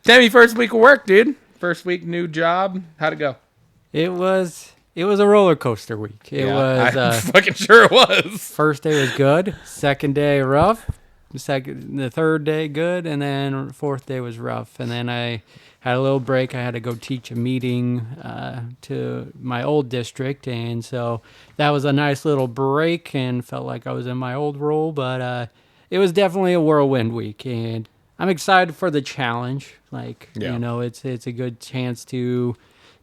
Tammy, first week of work, dude. First week, new job. How'd it go? It was a roller coaster week. I'm fucking sure it was. First day was good. Second day rough. The third day good, and then fourth day was rough. And then I had a little break. I had to go teach a meeting to my old district, and so that was a nice little break, and felt like I was in my old role. But it was definitely a whirlwind week, and I'm excited for the challenge. It's a good chance to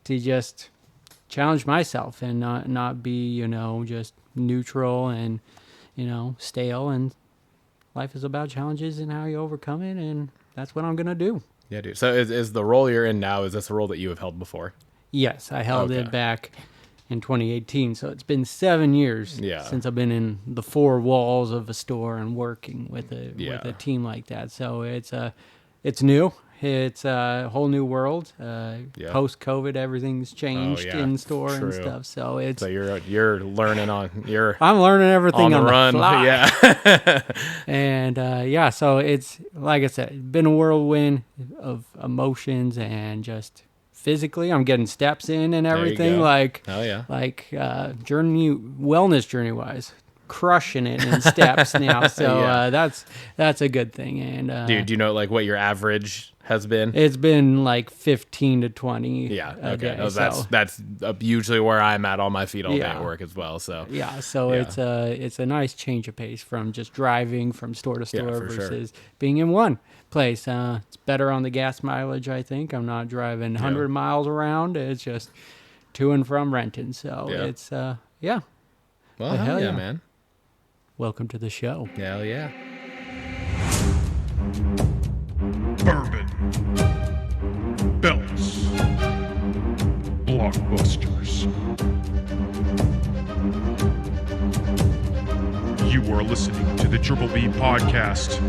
just challenge myself and not be just neutral and stale. And life is about challenges and how you overcome it, and that's what I'm gonna do. Yeah, dude. So is the role you're in now, is this a role that you have held before? Yes, I held it back in 2018, so it's been 7 years since I've been in the four walls of a store and working with a team like that. So it's new. It's a whole new world. Post-COVID, everything's changed in store and stuff. So you're learning I'm learning everything on the run. fly. Yeah. And so it's, like I said, been a whirlwind of emotions, and just physically I'm getting steps in and everything. Wellness journey wise. Crushing it in steps now, so that's a good thing. And dude, do you know what your average has been? It's been like 15 to 20. Yeah, okay. No, that's usually where I'm at on my feet all day at work as well. So it's a nice change of pace from just driving from store to store versus being in one place. It's better on the gas mileage, I think. I'm not driving 100 miles around. It's just to and from Renton. So it's Well, hell yeah, man. Welcome to the show. Hell yeah. Bourbon. Belts. Blockbusters. You are listening to the Triple B Podcast.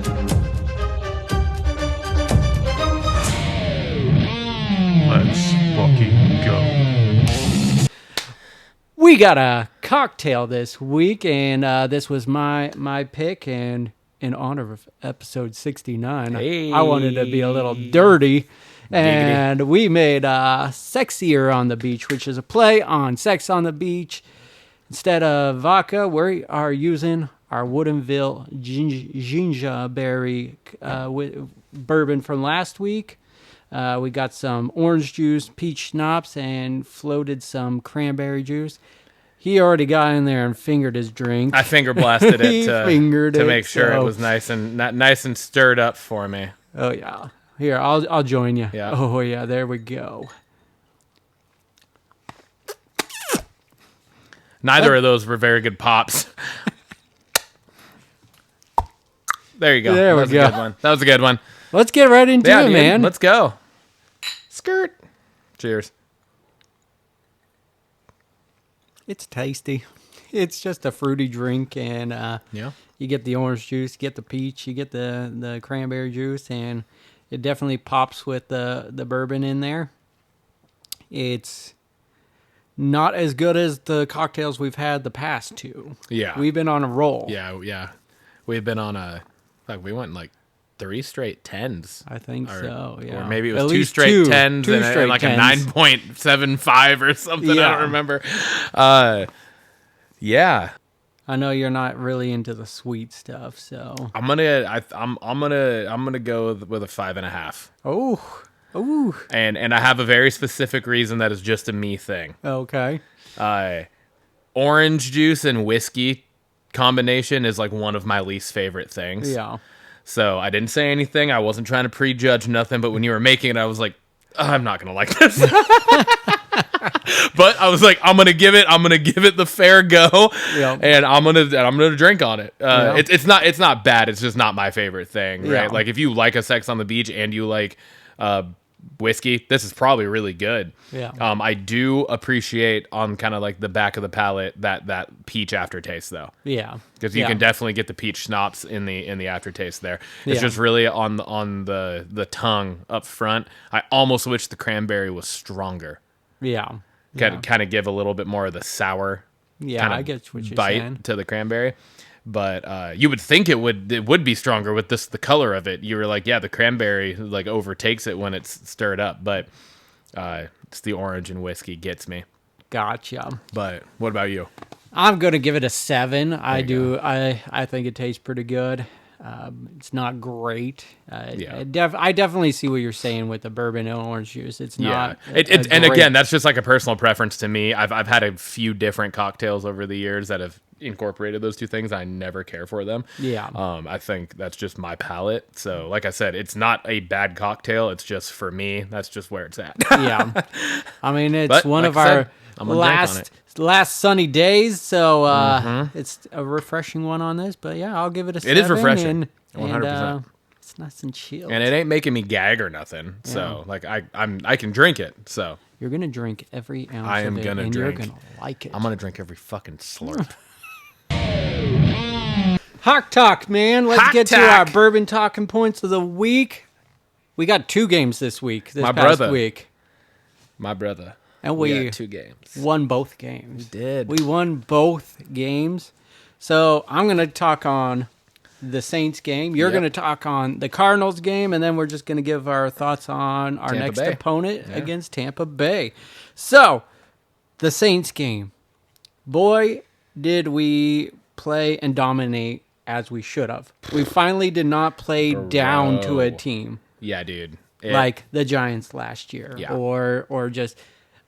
Let's fucking go. We got a cocktail this week, and this was my pick, and in honor of episode 69, I wanted to be a little dirty, and we made Sexier on the Beach, which is a play on Sex on the Beach. Instead of vodka, we are using our Woodinville gingerberry bourbon from last week. We got some orange juice, peach schnapps, and floated some cranberry juice. He already got in there and fingered his drink. I finger blasted it to make sure it was nice and stirred up for me. Oh yeah, here I'll join you. Yeah. Oh yeah, there we go. Neither of those were very good pops. There you go. There we go. That was a good one. Let's get right into it, man. Let's go. Skirt. Cheers. It's tasty. It's just a fruity drink, and you get the orange juice, you get the peach, you get the cranberry juice, and it definitely pops with the bourbon in there. It's not as good as the cocktails we've had the past two. Yeah. We've been on a roll. Yeah. We've been on we went 3 straight 10s. I think so, yeah. Or maybe it was 2 straight 10s and like 10s. A 9.75 or something. Yeah. I don't remember. Yeah. I know you're not really into the sweet stuff, so I'm gonna go with a 5.5. Oh. And I have a very specific reason that is just a me thing. Okay. Orange juice and whiskey combination is like one of my least favorite things. Yeah. So I didn't say anything. I wasn't trying to prejudge nothing, but when you were making it, I was like, I'm not gonna like this. But I was like, I'm gonna give it the fair go, and I'm gonna drink on it. It's not bad. It's just not my favorite thing, right? Yeah. Like if you like a Sex on the Beach and you like whiskey, this is probably really good. Yeah. I do appreciate on kind of like the back of the palate that peach aftertaste though. Yeah. Because you can definitely get the peach schnapps in the aftertaste there. It's just really on the tongue up front. I almost wish the cranberry was stronger. Yeah. Kind of give a little bit more of the sour I get what you're bite saying. to the cranberry. But you would think it would be stronger with the color of it. You were like, yeah, the cranberry like overtakes it when it's stirred up, but it's the orange and whiskey gets me. Gotcha. But what about you? I'm gonna give it a 7. I think it tastes pretty good. It's not great. I definitely see what you're saying with the bourbon and orange juice. It's not. And again, that's just like a personal preference to me. I've had a few different cocktails over the years that have incorporated those two things. I never care for them. Yeah. I think that's just my palate. So, like I said, it's not a bad cocktail. It's just for me. That's just where it's at. Yeah. I mean, it's one of our last sunny days, so it's a refreshing one on this. But yeah, I'll give it a 7. It is refreshing. 100%. And, it's nice and chill. And it ain't making me gag or nothing. So, like I can drink it. So you're gonna drink every ounce I am of it, gonna and drink. you're gonna like it. I'm gonna drink every fucking slurp. Hawk Talk, man. Let's Hawk get to Talk. our bourbon talking points of the week. We got 2 games this week. This My past brother. week. My brother. And We we had 2 games. won both games. We did. We won both games. So I'm going to talk on the Saints game. You're Yep. going to talk on the Cardinals game. And then we're just going to give our thoughts on our Tampa next Bay. opponent Yeah. against Tampa Bay. So the Saints game. Boy, did we play and dominate as we should have. We finally did not play down to a Bro. team Yeah, dude. like the Giants last year, Yeah. or just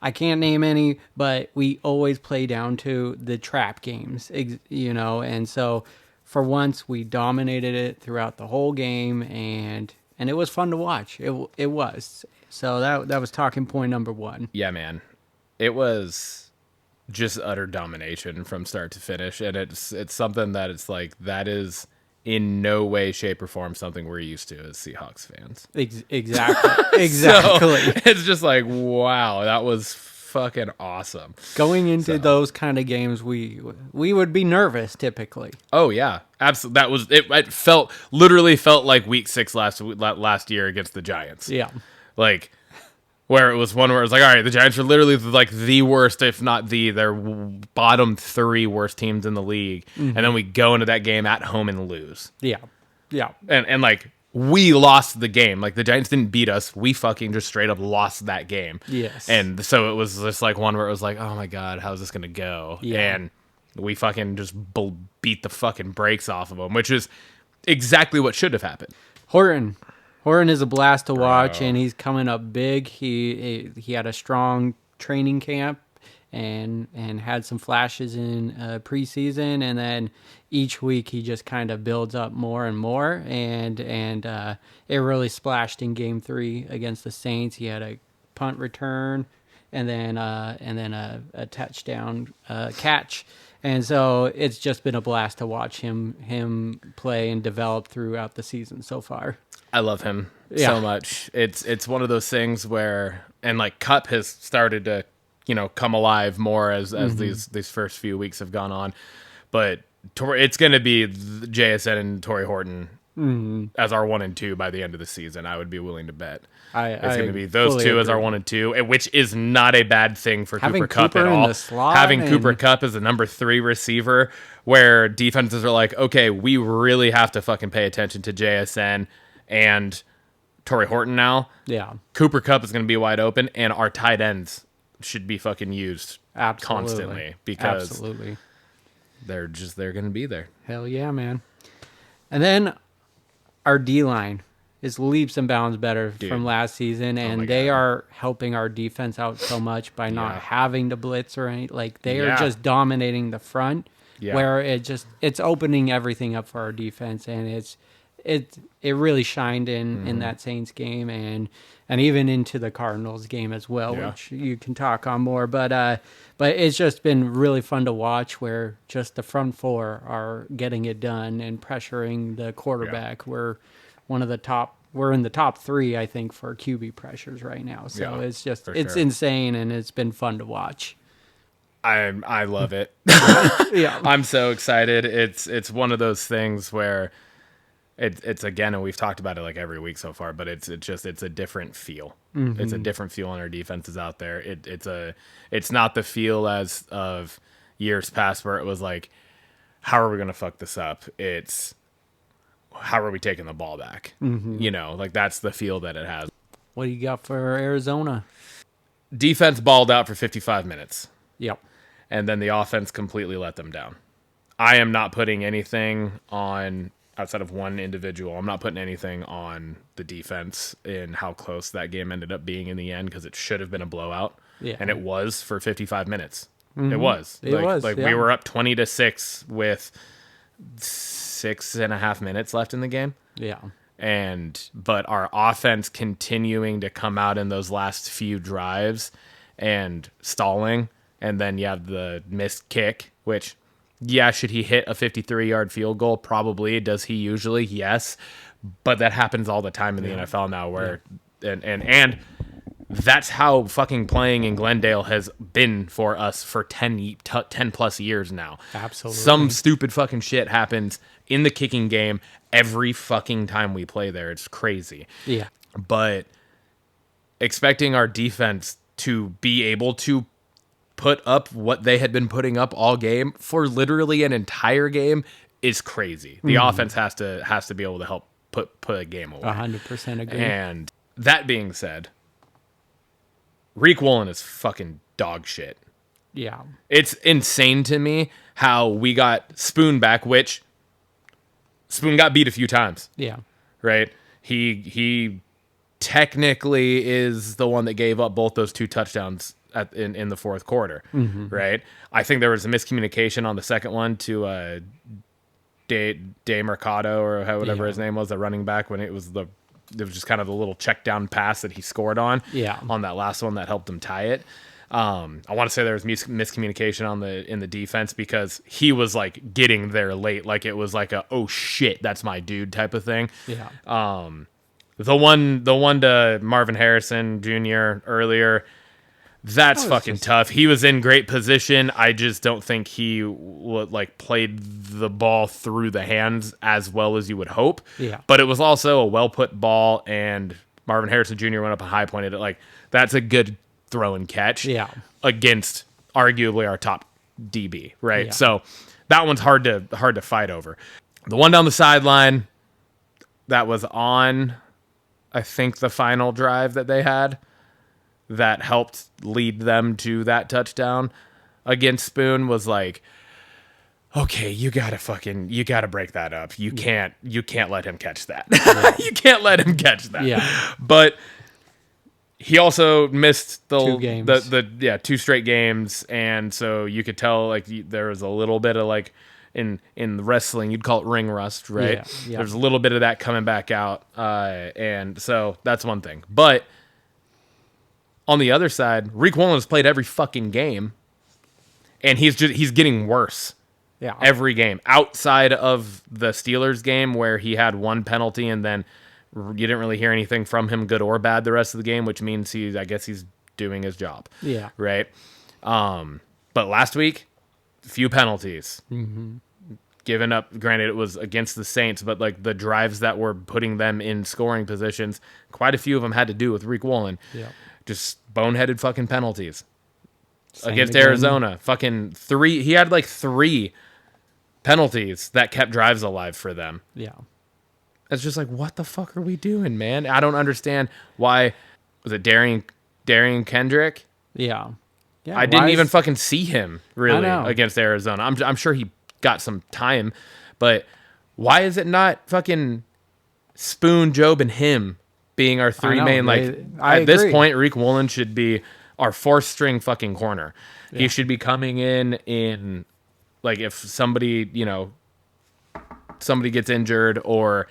I can't name any, but we always play down to the trap games, and so for once we dominated it throughout the whole game, and it was fun to watch. It was. So that was talking point number 1. Yeah, man. It was just utter domination from start to finish, and it's something that it's like that is in no way, shape, or form something we're used to as Seahawks fans. Exactly. So, it's just like, wow, that was fucking awesome. Going into those kind of games, we would be nervous typically. Oh yeah, absolutely. That was it. It literally felt like week 6 last year against the Giants. Yeah. Like where it was one where it was like, all right, the Giants are literally like the worst, if not their bottom 3 worst teams in the league, and then we go into that game at home and lose. Yeah. Yeah. And like we lost the game. Like the Giants didn't beat us. We fucking just straight up lost that game. Yes. And so it was just like one where it was like, oh my God, how's this going to go? Yeah. And we fucking just beat the fucking brakes off of them, which is exactly what should have happened. Horton is a blast to watch, and he's coming up big. He had a strong training camp and had some flashes in preseason, and then each week he just kind of builds up more and more, and it really splashed in Game 3 against the Saints. He had a punt return, and then a touchdown catch. And so it's just been a blast to watch him play and develop throughout the season so far. I love him so much. It's one of those things where, and like Cup has started to, come alive more as these first few weeks have gone on, but it's going to be JSN and Torrey Horton as our 1 and 2 by the end of the season. I would be willing to bet it's going to be those 2 as our 1 and 2, which is not a bad thing for Cooper Kupp at all. Having Cooper Kupp as the number 3 receiver, where defenses are like, okay, we really have to fucking pay attention to JSN and Torrey Horton now. Yeah. Cooper Kupp is going to be wide open, and our tight ends should be fucking used constantly because they're going to be there. Hell yeah, man. And then our D-line is leaps and bounds better from last season, and they are helping our defense out so much by not having to blitz or anything. Like, they are just dominating the front, where it's opening everything up for our defense, and it really shined in that Saints game and even into the Cardinals game as well, which you can talk on more. But it's just been really fun to watch, where just the front 4 are getting it done and pressuring the quarterback. We're in the top 3, I think, for QB pressures right now. So it's insane, and it's been fun to watch. I love it. Yeah. I'm so excited. It's one of those things where it's again, and we've talked about it like every week so far, but it's a different feel. It's a different feel on our defenses out there. It's not the feel as of years past where it was like, how are we going to fuck this up? It's how are we taking the ball back? You know, like that's the feel that it has. What do you got for Arizona? Defense balled out for 55 minutes. Yep. And then the offense completely let them down. I am not putting anything on, outside of one individual, I'm not putting anything on the defense in how close that game ended up being in the end, because it should have been a blowout. Yeah. And it was for 55 minutes. It was. It was, Like yeah. we were up 20-6 with 6.5 minutes left in the game. Yeah. But our offense continuing to come out in those last few drives and stalling. And then you have the missed kick, which, yeah, should he hit a 53-yard field goal? Probably. Does he usually? Yes. But that happens all the time in the NFL now, where and that's how fucking playing in Glendale has been for us for 10 plus years now. Absolutely. Some stupid fucking shit happens in the kicking game every fucking time we play there. It's crazy. Yeah. But expecting our defense to be able to put up what they had been putting up all game for literally an entire game is crazy. The offense has to be able to help put a game away. 100% agree. And that being said, Reek Woolen is fucking dog shit. Yeah. It's insane to me how we got Spoon back, which Spoon got beat a few times, Yeah. right? He technically is the one that gave up both those 2 touchdowns in the fourth quarter, right? I think there was a miscommunication on the second one to De Mercado or whatever his name was, the running back, when it was just kind of the little check down pass that he scored on that last one that helped him tie it. I want to say there was miscommunication in the defense, because he was like getting there late, like it was like a oh shit, that's my dude type of thing. Yeah. The one to Marvin Harrison Jr. earlier, that's fucking tough. He was in great position. I just don't think he played the ball through the hands as well as you would hope. Yeah. But it was also a well put ball, and Marvin Harrison Jr. went up and high pointed it. Like, that's a good throw and catch. Yeah. Against arguably our top DB, right? Yeah. So that one's hard to fight over. The one down the sideline that was on, I think, the final drive that they had, that helped lead them to that touchdown against Spoon, was like, okay, you gotta break that up. You can't let him catch that. You can't let him catch that. Yeah. But he also missed 2 games. the 2 straight games, and so you could tell like there was a little bit of like in wrestling you'd call it ring rust, right? Yeah. There's a little bit of that coming back out, and so that's one thing. But on the other side, Reek Woolen has played every fucking game, and he's getting worse. Yeah. Every game outside of the Steelers game, where he had 1 penalty and then you didn't really hear anything from him, good or bad, the rest of the game, which means I guess he's doing his job. Yeah. Right. But last week, few penalties. Given up. Granted, it was against the Saints, but like the drives that were putting them in scoring positions, quite a few of them had to do with Reek Woolen. Yeah. Just boneheaded fucking penalties. Same Against again. Arizona. Fucking 3. He had like 3 penalties that kept drives alive for them. Yeah. It's just like, what the fuck are we doing, man? I don't understand why. Was it Darian Kendrick? Yeah. Yeah. I didn't even fucking see him really know. against Arizona. I'm sure he got some time, but why is it not fucking Spoon, Job, and him being our 3 main? At this point, Reek Woolen should be our 4th string fucking corner. Yeah. He should be coming in like if somebody gets injured, or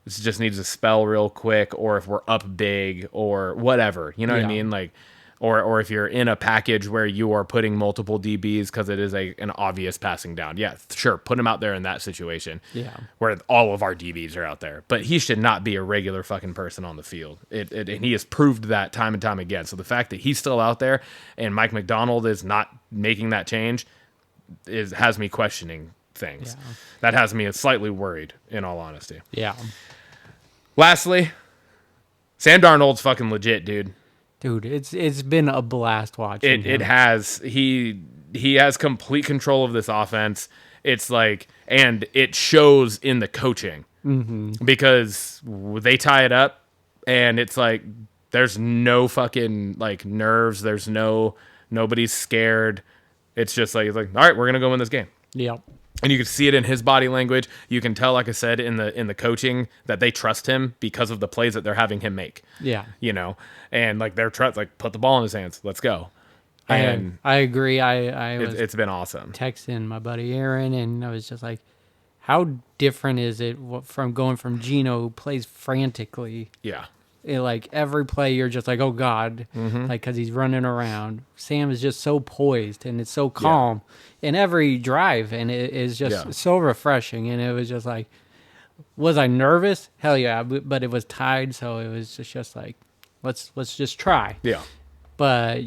just needs a spell real quick, or if we're up big or whatever, you know what I mean? Like, or if you're in a package where you are putting multiple DBs because it is an obvious passing down. Yeah, sure. Put him out there in that situation. Yeah. Where all of our DBs are out there. But he should not be a regular fucking person on the field. And he has proved that time and time again. So the fact that he's still out there and Mike McDonald is not making that change has me questioning things. Yeah. That has me slightly worried, in all honesty. Yeah. Lastly, Sam Darnold's fucking legit, dude. Dude, it's been a blast watching him. It has. He has complete control of this offense. It's like, and it shows in the coaching because they tie it up, and it's like there's no fucking like nerves. There's nobody's scared. It's just like all right, we're gonna go win this game. Yep. And you can see it in his body language. You can tell, like I said, in the coaching that they trust him because of the plays that they're having him make. Yeah. And like they're like put the ball in his hands. Let's go. And I agree. it's been awesome. Texting my buddy Aaron, and I was just like, how different is it from going from Gino, who plays frantically? Yeah. Like every play, you're just like, oh God, like because he's running around. Sam is just so poised and it's so calm in every drive, and it is just so refreshing. And it was just like, was I nervous? Hell yeah, but it was tied, so it was just like, let's just try. Yeah. But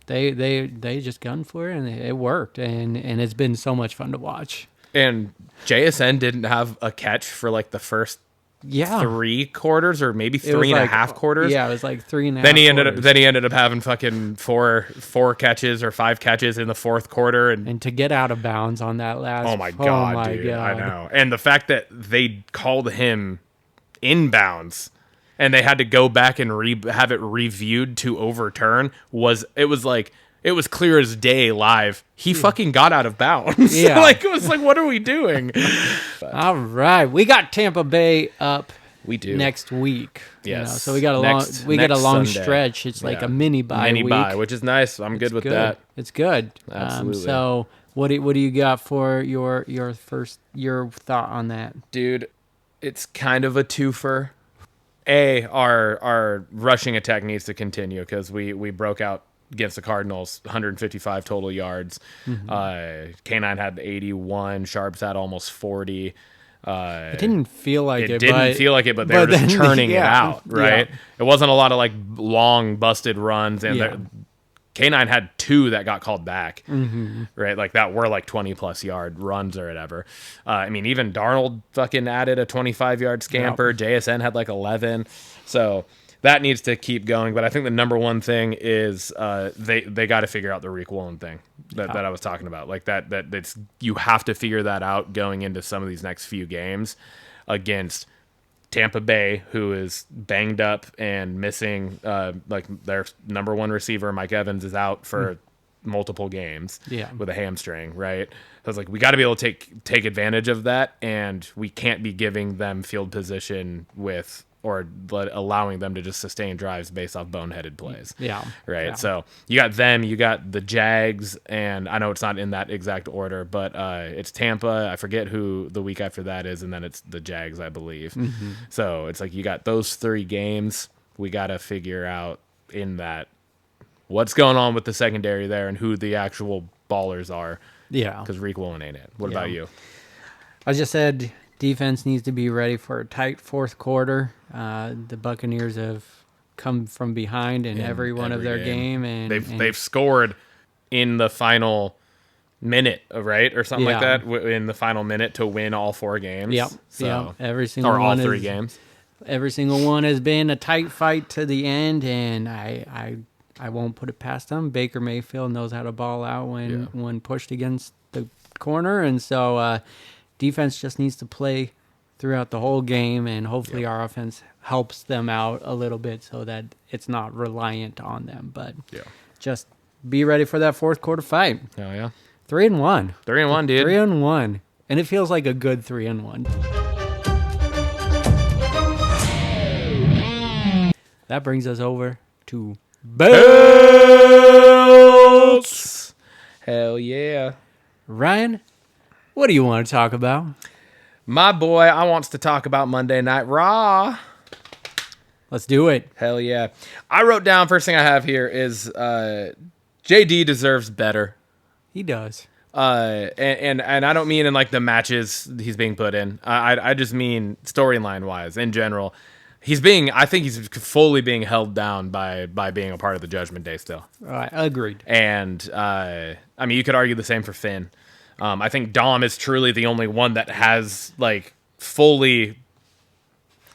they just gunned for it, and it worked, and it's been so much fun to watch. And JSN didn't have a catch for like the first 3 quarters, or maybe 3.5 quarters. Yeah, it was like 3.5. Then he ended up having fucking four catches or 5 catches in the fourth quarter, and to get out of bounds on that last. Oh my god, dude! God. I know. And the fact that they called him inbounds, and they had to go back and have it reviewed to overturn it was clear as day live. He fucking got out of bounds. Yeah. Like, it was like, what are we doing? All right. We got Tampa Bay up we do next week. Yes. So we got a long Sunday. stretch. It's like a mini bye week. Which is nice. I'm good with that. It's good. Absolutely. So what do you got for your thought on that? Dude, it's kind of a twofer. Our rushing attack needs to continue because we broke out against the Cardinals, 155 total yards. K9 had 81. Sharps had almost 40. It didn't feel like it. But they were just churning it out, right? Yeah. It wasn't a lot of like long busted runs, and K9 had 2 that got called back, right? Like that were like 20+ yard runs or whatever. I mean, even Darnold fucking added a 25-yard scamper. Yep. JSN had like 11. So that needs to keep going. But I think the number one thing is they got to figure out the Riq Woolen thing that I was talking about. Like that's you have to figure that out going into some of these next few games against Tampa Bay, who is banged up and missing like their number one receiver, Mike Evans, is out for multiple games with a hamstring, right? So it's like we got to be able to take advantage of that, and we can't be giving them field position allowing them to just sustain drives based off boneheaded plays. Yeah. Right. Yeah. So you got them, you got the Jags, and I know it's not in that exact order, but it's Tampa. I forget who the week after that is, and then it's the Jags, I believe. So it's like you got those 3 games. We got to figure out in that what's going on with the secondary there and who the actual ballers are. Yeah. Because Riq Woolen ain't it. What about you? I just said defense needs to be ready for a tight fourth quarter. The Buccaneers have come from behind in every one of their game, and they've scored in the final minute, right, or something like that, in the final minute to win all 4 games. Yep. So, every single or all one 3 games. Every single one has been a tight fight to the end, and I won't put it past them. Baker Mayfield knows how to ball out when pushed against the corner, and so defense just needs to play throughout the whole game, and hopefully our offense helps them out a little bit so that it's not reliant on them. But just be ready for that fourth quarter fight. Oh yeah, 3-1. 3-1, dude. 3-1, and it feels like a good 3-1. That brings us over to belts. Hell yeah, Ryan. What do you want to talk about? My boy, I wants to talk about Monday Night Raw. Let's do it. Hell yeah. I wrote down, first thing I have here is JD deserves better. He does. And I don't mean in like the matches he's being put in. I just mean storyline wise in general. I think he's fully being held down by being a part of the Judgment Day still. Agreed. And I mean, you could argue the same for Finn. I think Dom is truly the only one that has like fully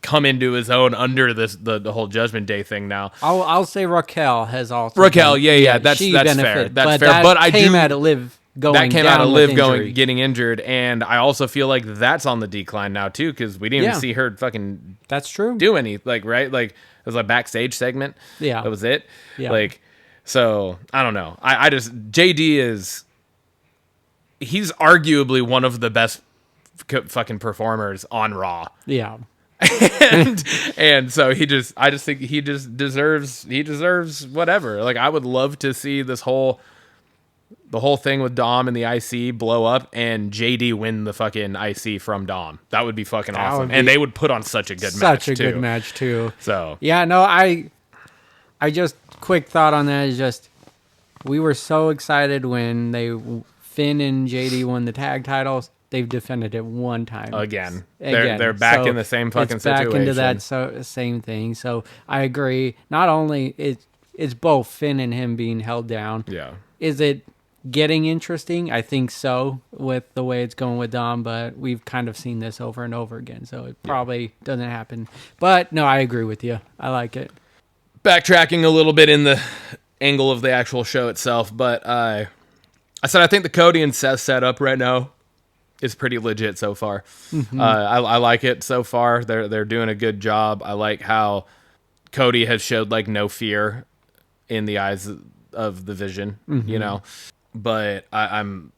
come into his own under the whole Judgment Day thing now. I'll say Raquel has also. Raquel, that's fair. That's fair. But I came do out of Liv going. That came down out of with Liv injury. getting injured, and I also feel like that's on the decline now too, because we didn't even see her fucking. That's true. Do any right? Like it was a backstage segment. Yeah, that was it. Yeah. Like, so I don't know. I just JD he's arguably one of the best fucking performers on Raw. Yeah. and so I just think he deserves whatever. Like, I would love to see the whole thing with Dom and the IC blow up and JD win the fucking IC from Dom. That would be fucking awesome. And they would put on such a good match too. Good match too. So yeah, no, I just quick thought on that is just we were so excited when Finn and JD won the tag titles. They've defended it one time again. They're back in the same fucking situation. Back into that same thing. So I agree. Not only it's both Finn and him being held down. Yeah. Is it getting interesting? I think so with the way it's going with Dom, but we've kind of seen this over and over again, so it probably doesn't happen. But no, I agree with you. I like it. Backtracking a little bit in the angle of the actual show itself, but I said I think the Cody and Seth setup right now is pretty legit so far. Mm-hmm. I like it so far. They're doing a good job. I like how Cody has showed like no fear in the eyes of the Vision, you know. But I'm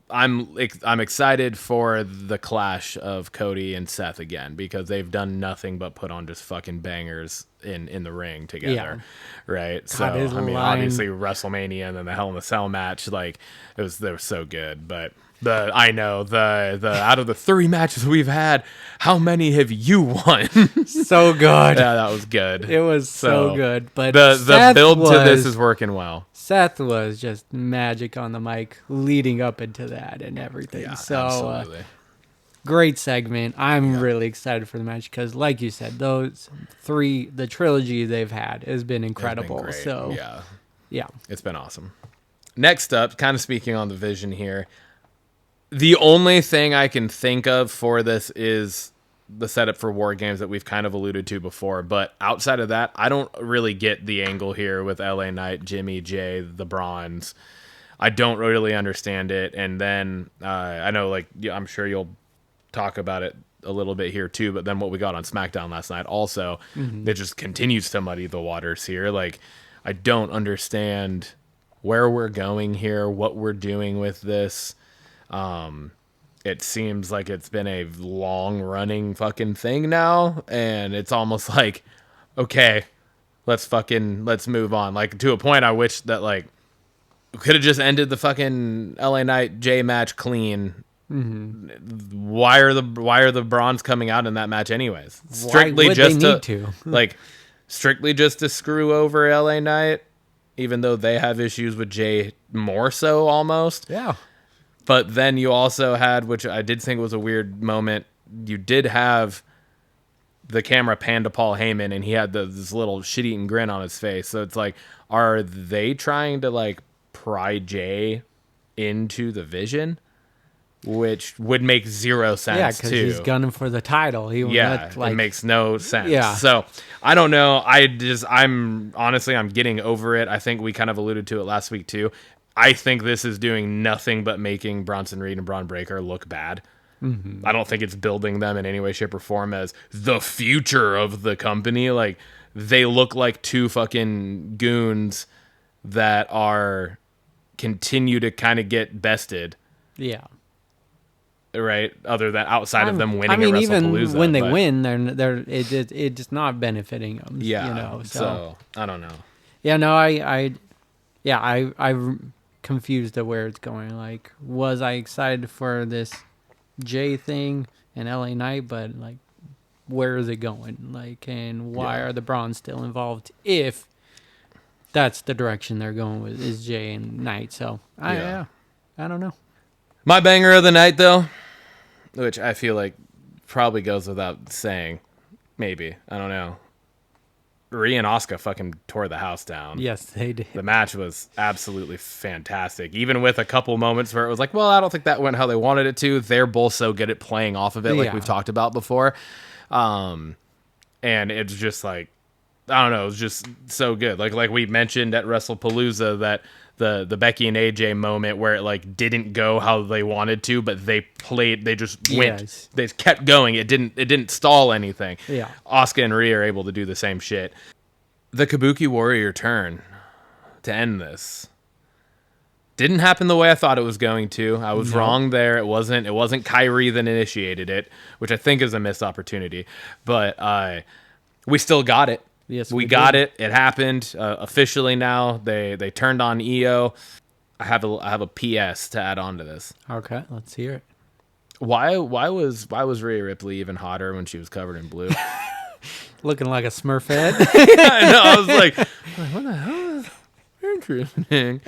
excited for the clash of Cody and Seth again, because they've done nothing but put on just fucking bangers in the ring together, right? God, so I mean, obviously WrestleMania and then the Hell in a Cell match, like they were so good. But the out of the 3 matches we've had, how many have you won? So good. Yeah, that was good. It was so good. But the build to this is working well. Seth was just magic on the mic leading up into that and everything. Yeah, so absolutely. Great segment. I'm really excited for the match because, like you said, those 3, the trilogy they've had has been incredible. It's been great. So yeah, it's been awesome. Next up, kind of speaking on the Vision here, the only thing I can think of for this is the setup for War Games that we've kind of alluded to before. But outside of that, I don't really get the angle here with LA Knight, Jimmy, Jay, the Bronze. I don't really understand it. And then I know, like, I'm sure you'll talk about it a little bit here too, but then what we got on SmackDown last night also, it just continues to muddy the waters here. Like, I don't understand where we're going here, what we're doing with this. It seems like it's been a long-running fucking thing now, and it's almost like, okay, let's move on. Like, to a point, I wish that, like, we could have just ended the fucking LA Knight J match clean. Mm-hmm. Why are the Bronze coming out in that match anyways? Strictly just to like, strictly just to screw over LA Knight, even though they have issues with Jay more so almost. Yeah. But then you also had, which I did think was a weird moment, you did have the camera pan to Paul Heyman, and he had this little shit-eating grin on his face. So it's like, are they trying to, like, pry Jay into the Vision? Which would make zero sense, yeah, because he's gunning for the title. It makes no sense. Yeah. So, I don't know. I'm getting over it. I think we kind of alluded to it last week, too. I think this is doing nothing but making Bronson Reed and Braun Breaker look bad. Mm-hmm. I don't think it's building them in any way, shape, or form as the future of the company. Like, they look like 2 fucking goons that continue to kind of get bested. Yeah. Right? Other than outside of them winning at WrestlePalooza. Even when they win, it's just not benefiting them. Yeah. You know, so I don't know. Yeah, no, I confused at where it's going. Like, was I excited for this Jay thing and LA Knight, but like, where is it going? Like, and why are the Bronze still involved if that's the direction they're going with is Jay and Knight? So I don't know. My banger of the night, though, which I feel like probably goes without saying, maybe, I don't know. Rhea and Asuka fucking tore the house down. Yes, they did. The match was absolutely fantastic. Even with a couple moments where it was like, well, I don't think that went how they wanted it to. They're both so good at playing off of it, like we've talked about before. And and it's just like, I don't know, it was just so good. Like we mentioned at WrestlePalooza, that the Becky and AJ moment where it like didn't go how they wanted to, but they just went. Yes. They kept going. It didn't stall anything. Yeah. Asuka and Rhea are able to do the same shit. The Kabuki Warrior turn to end this didn't happen the way I thought it was going to. I was wrong there. It wasn't Kyrie that initiated it, which I think is a missed opportunity. But we still got it. Yes, we got it. It happened officially. Now they turned on EO. I have a PS to add on to this. Okay, let's hear it. Why was Rhea Ripley even hotter when she was covered in blue? Looking like a Smurfette. I know. I was like, what the hell is interesting?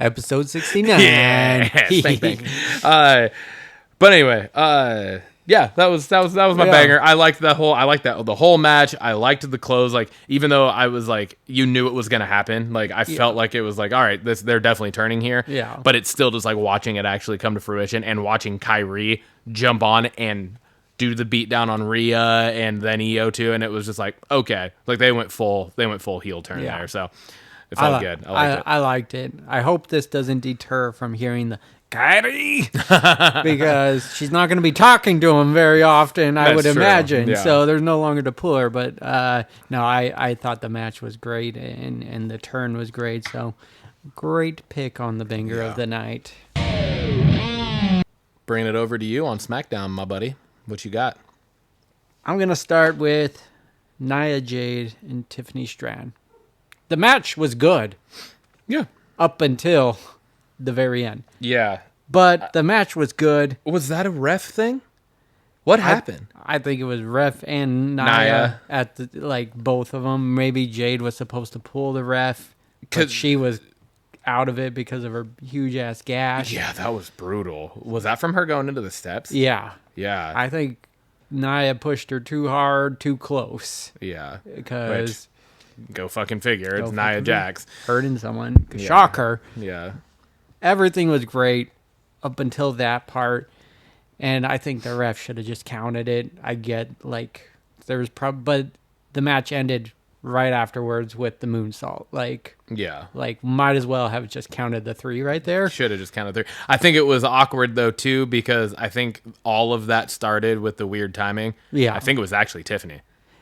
Episode 69. Yeah, spank, spank. But anyway, yeah, that was my banger. I liked the whole match. I liked the close. Like, even though I was like, you knew it was gonna happen. Like, I felt like it was like, all right, they're definitely turning here. Yeah. But it's still just like watching it actually come to fruition and watching Kyrie jump on and do the beatdown on Rhea and then EO too, and it was just like, okay, like they went full heel turn there. So it felt good. I liked it. I hope this doesn't deter from hearing the Kyrie, because she's not going to be talking to him very often, I would imagine. Yeah. So there's no longer to pull her. But no, I thought the match was great and the turn was great. So great pick on the banger of the night. Bringing it over to you on SmackDown, my buddy. What you got? I'm going to start with Nia Jade and Tiffany Stratton. The match was good. Yeah. Up until the very end. Yeah. But the match was good. Was that a ref thing? What happened? I think it was ref and Nia at the, like, both of them. Maybe Jade was supposed to pull the ref because she was out of it because of her huge ass gash. Yeah, that was brutal. Was that from her going into the steps? Yeah. Yeah. I think Nia pushed her too hard, too close. Yeah. Because go fucking figure. It's Nia Jax. Hurting someone. Yeah. Shocker. Yeah. Everything was great up until that part. And I think the ref should have just counted it. I get, like, there was but the match ended right afterwards with the moonsault. Like, might as well have just counted the 3 right there. Should have just counted 3. I think it was awkward, though, too, because I think all of that started with the weird timing. Yeah. I think it was actually Tiffany.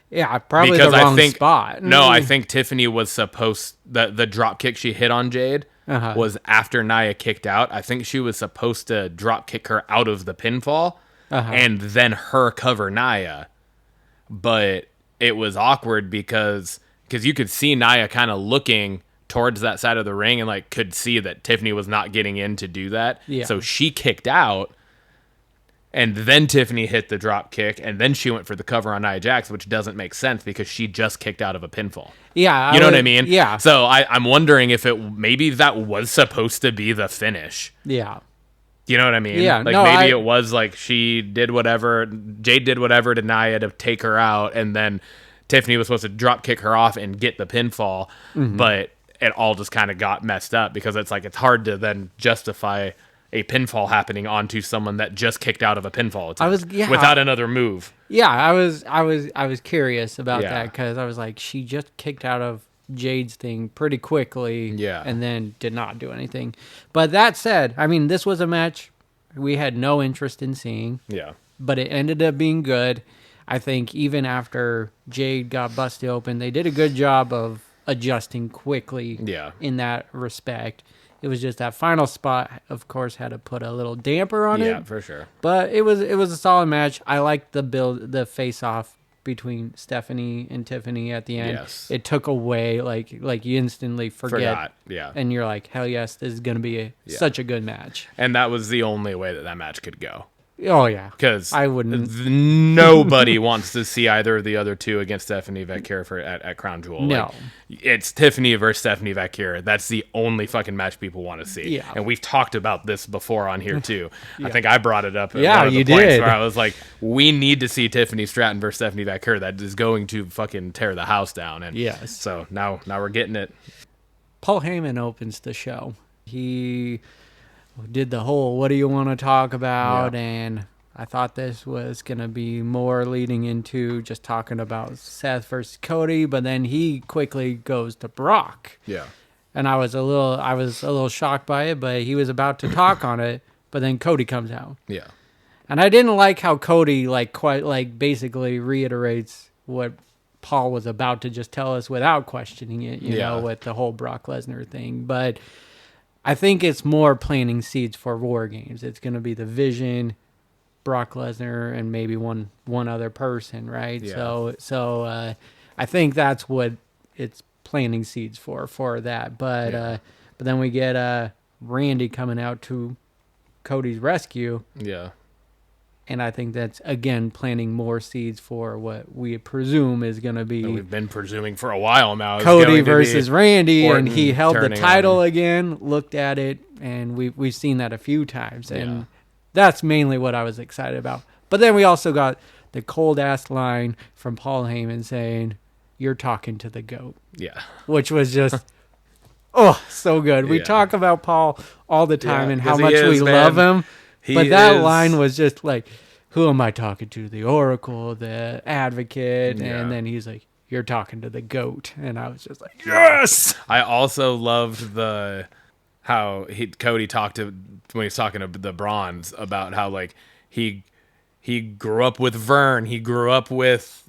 Yeah, probably because the wrong spot. No, I think Tiffany was supposed... The drop kick she hit on Jade was after Nia kicked out. I think she was supposed to drop kick her out of the pinfall and then her cover Nia. But it was awkward because you could see Nia kind of looking towards that side of the ring and like could see that Tiffany was not getting in to do that. Yeah. So she kicked out. And then Tiffany hit the drop kick, and then she went for the cover on Nia Jax, which doesn't make sense because she just kicked out of a pinfall. Yeah. You know what I mean? Yeah. So I'm wondering if maybe that was supposed to be the finish. Yeah. You know what I mean? Yeah. Like maybe it was like Jade did whatever to Nia to take her out, and then Tiffany was supposed to drop kick her off and get the pinfall, but it all just kind of got messed up because it's like it's hard to then justify a pinfall happening onto someone that just kicked out of a pinfall attempt without another move. Yeah, I was curious about that because I was like, she just kicked out of Jade's thing pretty quickly, and then did not do anything. But that said, I mean, this was a match we had no interest in seeing. Yeah, but it ended up being good. I think even after Jade got busted open, they did a good job of adjusting quickly. Yeah, in that respect. It was just that final spot, of course, had to put a little damper on it. Yeah, for sure. But it was a solid match. I liked the face-off between Stephanie and Tiffany at the end. Yes. It took away, like you instantly forget. Yeah. And you're like, hell yes, this is going to be such a good match. And that was the only way that match could go. Oh, yeah. Because I wouldn't. Nobody wants to see either of the other two against Stephanie Vacquer at Crown Jewel. No. Like, it's Tiffany versus Stephanie Vacquer. That's the only fucking match people want to see. Yeah. And we've talked about this before on here, too. I think I brought it up at one of the you points did. where I was like, we need to see Tiffany Stratton versus Stephanie Vacquer. That is going to fucking tear the house down. And yes. So now we're getting it. Paul Heyman opens the show. He did the whole, what do you want to talk about? And I thought this was going to be more leading into just talking about Seth versus Cody, but then he quickly goes to Brock. Yeah. And I was a little shocked by it, but he was about to talk on it, but then Cody comes out. Yeah. And I didn't like how Cody basically reiterates what Paul was about to just tell us without questioning it, you know, with the whole Brock Lesnar thing. But I think it's more planting seeds for War Games. It's going to be the Vision, Brock Lesnar, and maybe one other person, right? Yeah. So I think that's what it's planting seeds for that. But but then we get Randy coming out to Cody's rescue. Yeah. And I think that's, again, planting more seeds for what we presume is going to be We've been presuming for a while now. It's Cody going to versus be Randy, Orton and he held the turning title on. again, looked at it, and we've seen that a few times. And Yeah. that's mainly what I was excited about. But then we also got the cold-ass line from Paul Heyman saying, "You're talking to the GOAT," Yeah. which was just... Oh, so good. We Yeah. talk about Paul all the time Yeah, and how because much he we is, love man. him. He But that is- line was just like, who am I talking to? The Oracle, the Advocate. Yeah. And then he's like, you're talking to the GOAT. And I was just like, yes! I also loved how Cody talked to when he was talking to the Bronze about how like he grew up with Vern, he grew up with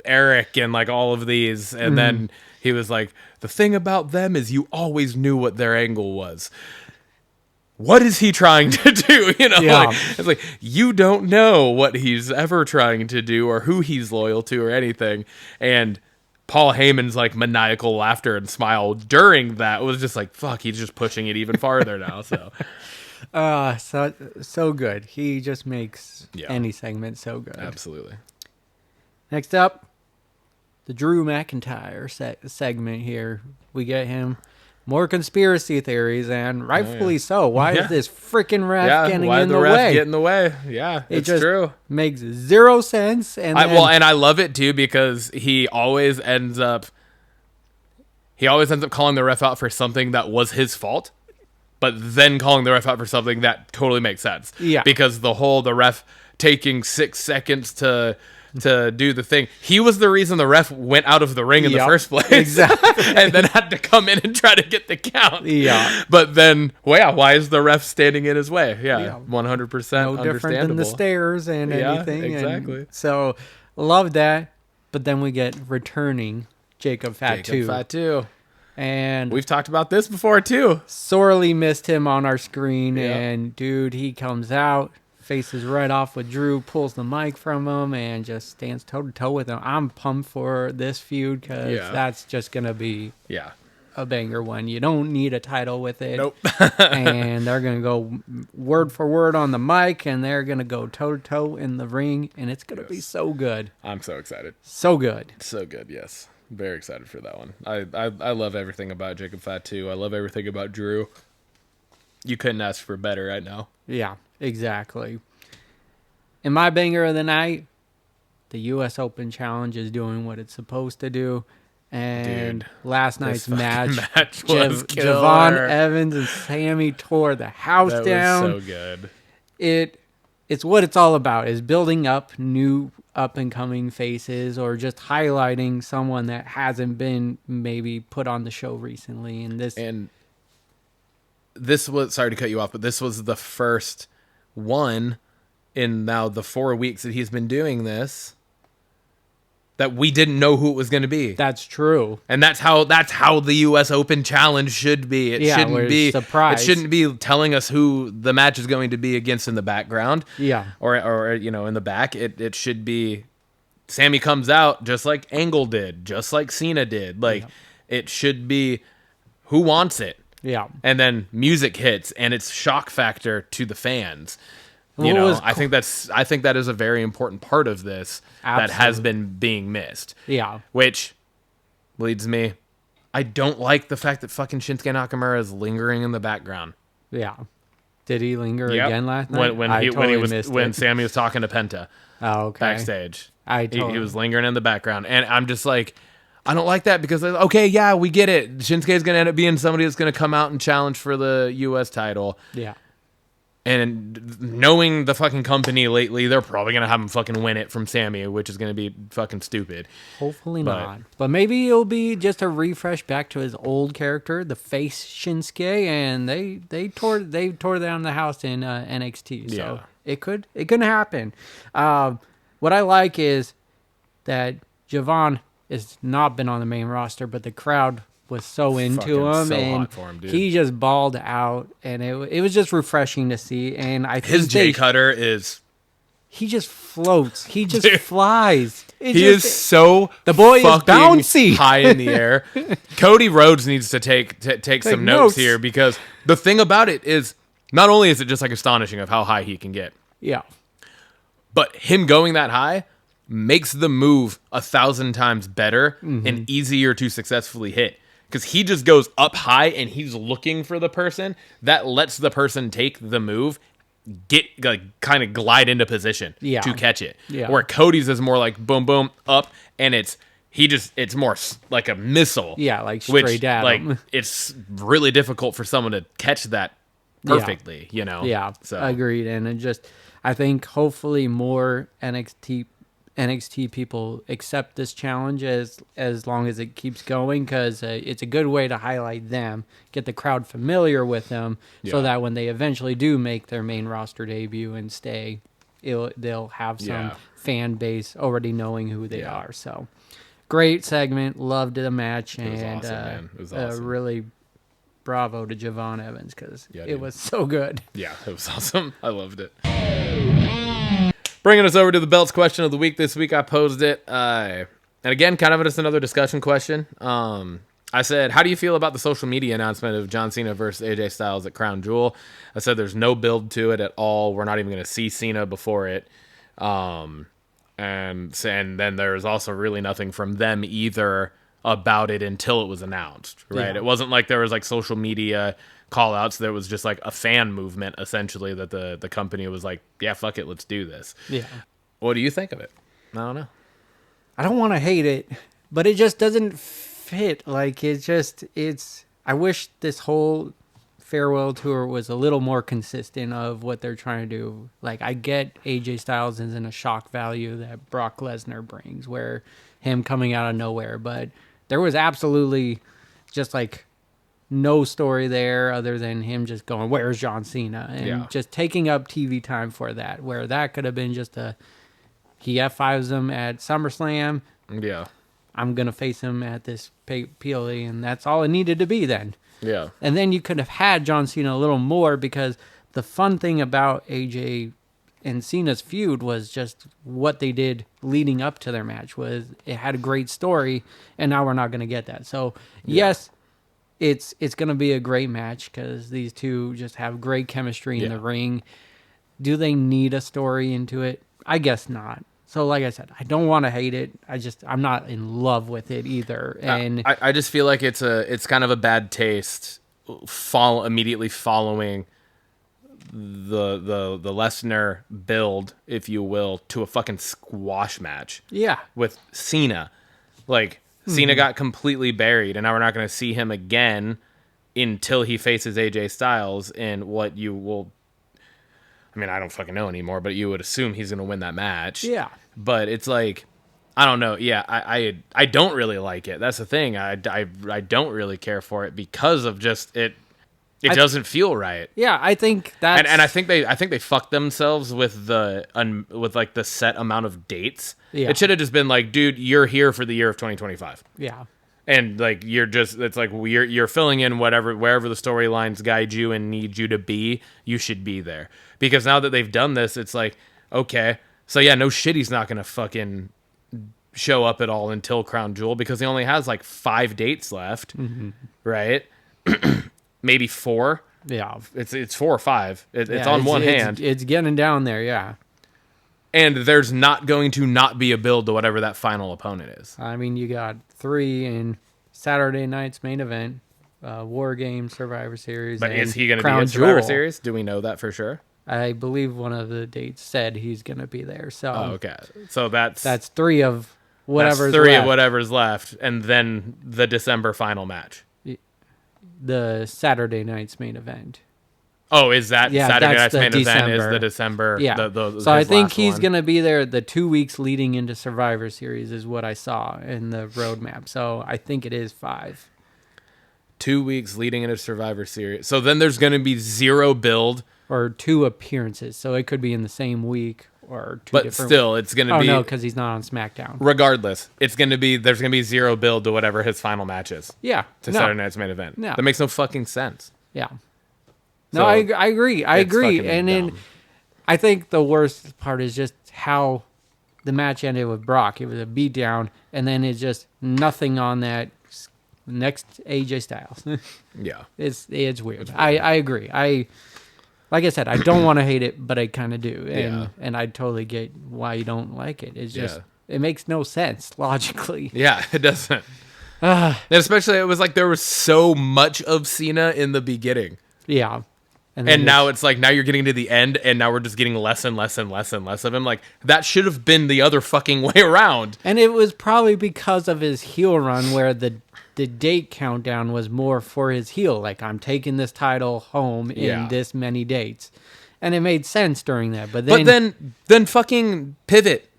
Eric, and like all of these, and then he was like, the thing about them is you always knew what their angle was. What is he trying to do? You know, Yeah. like, it's like you don't know what he's ever trying to do or who he's loyal to or anything. And Paul Heyman's like maniacal laughter and smile during that was just like, fuck, he's just pushing it even farther now. So So good. He just makes Yeah. any segment so good. absolutely. Next up, the Drew McIntyre segment here. We get him more conspiracy theories, and rightfully so. Why Yeah. is this freaking ref Yeah, getting why in the the ref way? get in the way? Yeah, It it's just true. makes zero sense. And then, And I love it too because he always ends up calling the ref out for something that was his fault, but then calling the ref out for something that totally makes sense. Yeah. Because the ref taking 6 seconds to do the thing. He was the reason the ref went out of the ring in the Yep, first place. exactly. And then had to come in and try to get the count. Yeah. But then, well, yeah, why is the ref standing in his way? Yeah, Yeah. 100% no different understandable. than the stairs and Yeah, anything. and exactly. so, love that. But then we get returning Jacob Fatu. Fatu. And We've talked about this before too. sorely missed him on our screen. Yeah. And, dude, he comes out, faces right off with Drew, pulls the mic from him, and just stands toe-to-toe with him. I'm pumped for this feud because Yeah. that's just going to be Yeah. a banger one. You don't need a title with it. Nope. And they're going to go word for word on the mic, and they're going to go toe-to-toe in the ring, and it's going to be so good. I'm so excited. So good. So good, yes. Very excited for that one. I love everything about Jacob Fatu. I love everything about Drew. You couldn't ask for better right now. Yeah, exactly. In my banger of the night, the U.S. Open Challenge is doing what it's supposed to do. And Dude, last night's fucking match, was Javon killer. Evans and Sammy tore the house That down. was so good. It's what it's all about, is building up new up-and-coming faces or just highlighting someone that hasn't been maybe put on the show recently. And this was, sorry to cut you off, but this was the first one in now the 4 weeks that he's been doing this that we didn't know who it was going to be. that's true. And that's how the U.S. Open Challenge should be. It Yeah, shouldn't we're be surprised. It shouldn't be telling us who the match is going to be against in the background. Yeah. Or you know, in the back. It should be Sammy comes out just like Angle did, just like Cena did. Like it should be who wants it. Yeah. And then music hits and it's shock factor to the fans. What You know, was I think that is a very important part of this that has been being missed. Yeah. Which leads me, I don't like the fact that fucking Shinsuke Nakamura is lingering in the background. Yeah. Did he linger Yep. again last night? When Sammy was talking to Penta Oh, okay. backstage. He totally- was lingering in the background, and I'm just like, I don't like that because okay, yeah, we get it. Shinsuke is going to end up being somebody that's going to come out and challenge for the U.S. title. Yeah. And knowing the fucking company lately, they're probably going to have him fucking win it from Sammy, which is going to be fucking stupid. Hopefully not. But maybe it'll be just a refresh back to his old character, the face Shinsuke, and they tore down the house in NXT. So it could happen. What I like is that Javon has not been on the main roster, but the crowd was so into him, so and hot for him, dude. he just balled out, and it was just refreshing to see. And I think His J cutter is... he just floats. He just flies. He is so the boy is fucking bouncy, high in the air. Cody Rhodes needs to take some notes here, because the thing about it is, not only is it just like astonishing of how high he can get, but him going that high makes the move 1,000 times better and easier to successfully hit. Because he just goes up high and he's looking for the person. That lets the person take the move, get kind of glide into position to catch it. Yeah. Where Cody's is more like boom, boom, up, and it's more like a missile. Yeah, like straight at him. It's really difficult for someone to catch that perfectly, you know? Yeah, so. Agreed. And I think hopefully more NXT people accept this challenge as long as it keeps going, because it's a good way to highlight them, get the crowd familiar with them, so that when they eventually do make their main roster debut and stay, they'll have some fan base already knowing who they are. So great segment, loved the match, and it was awesome, man. It was awesome. Really bravo to Javon Evans, because it was so good. Yeah, it was awesome. I loved it. Bringing us over to the belts question of the week this week, I posed it. And again, kind of just another discussion question. I said, how do you feel about the social media announcement of John Cena versus AJ Styles at Crown Jewel? I said there's no build to it at all. We're not even going to see Cena before it. And then there's also really nothing from them either about it until it was announced, right? Yeah. It wasn't like there was like social media call outs. There was just like a fan movement essentially that the company was like, yeah, fuck it, let's do this. Yeah. What do you think of it? I don't know. I don't want to hate it, but it just doesn't fit. Like I wish this whole farewell tour was a little more consistent of what they're trying to do. Like, I get AJ Styles is in a shock value that Brock Lesnar brings, where him coming out of nowhere, but there was absolutely just like no story there other than him just going, where's John Cena? And just taking up TV time for that, where that could have been just he F5s him at SummerSlam. Yeah. I'm going to face him at this PLE, and that's all it needed to be then. Yeah. And then you could have had John Cena a little more, because the fun thing about AJ and Cena's feud was just what they did leading up to their match. Was it had a great story, and now we're not going to get that. So, yes, it's going to be a great match, because these two just have great chemistry in the ring. Do they need a story into it? I guess not. So, like I said, I don't want to hate it. I'm not in love with it either. And I just feel like it's kind of a bad taste immediately following the Lesnar build, if you will, to a fucking squash match. Yeah. With Cena. Like, Cena got completely buried, and now we're not going to see him again until he faces AJ Styles in what you will... I mean, I don't fucking know anymore, but you would assume he's going to win that match. Yeah. But it's like, I don't know. Yeah, I don't really like it. That's the thing. I don't really care for it because of just it. It doesn't feel right. Yeah, I think that, and I think they fucked themselves with with like the set amount of dates. Yeah. It should have just been like, dude, you're here for the year of 2025. Yeah. And like it's like you're filling in wherever the storylines guide you and need you to be, you should be there. Because now that they've done this, it's like, okay, so yeah, no shit, he's not gonna fucking show up at all until Crown Jewel, because he only has like 5 dates left, right? Maybe 4. Yeah, it's 4 or 5. It's on one hand. It's getting down there, yeah. And there's not going to not be a build to whatever that final opponent is. I mean, you got 3 in Saturday night's main event, War Games, Survivor Series. But and is he going to be Crown in Survivor Jewel. Series? Do we know that for sure? I believe one of the dates said he's going to be there. So okay, so that's 3 of whatever's that's 3 left. of whatever's left, and then the December final match. The Saturday night's main event. Oh, is that Yeah, Saturday that's night's the main event is December. the December? Yeah. The So I his think last he's one? going to be there the 2 weeks leading into Survivor Series is what I saw in the roadmap. So I think it is 5. 2 weeks leading into Survivor Series. So then there's going to be 0 build, Or 2 appearances. So it could be in the same week or 2 but different. still, it's going to Oh, be. no, because he's not on SmackDown. Regardless, there's going to be 0 build to whatever his final match is Yeah. to no. Saturday night's main event. No. That makes no fucking sense. Yeah. No, So, I agree. I it's agree. fucking And then dumb. I think the worst part is just how the match ended with Brock. It was a beatdown, and then it's just nothing on that next AJ Styles. Yeah. It's weird. I agree. Like I said, I don't want to hate it, but I kind of do. And I totally get why you don't like it. It's just it makes no sense logically. Yeah, it doesn't. And especially, it was like there was so much of Cena in the beginning. Yeah. And now it's like, now you're getting to the end, and now we're just getting less and less and less and less of him. Like, that should have been the other fucking way around. And it was probably because of his heel run where the date countdown was more for his heel. Like, I'm taking this title home in this many dates. And it made sense during that. But then fucking pivot.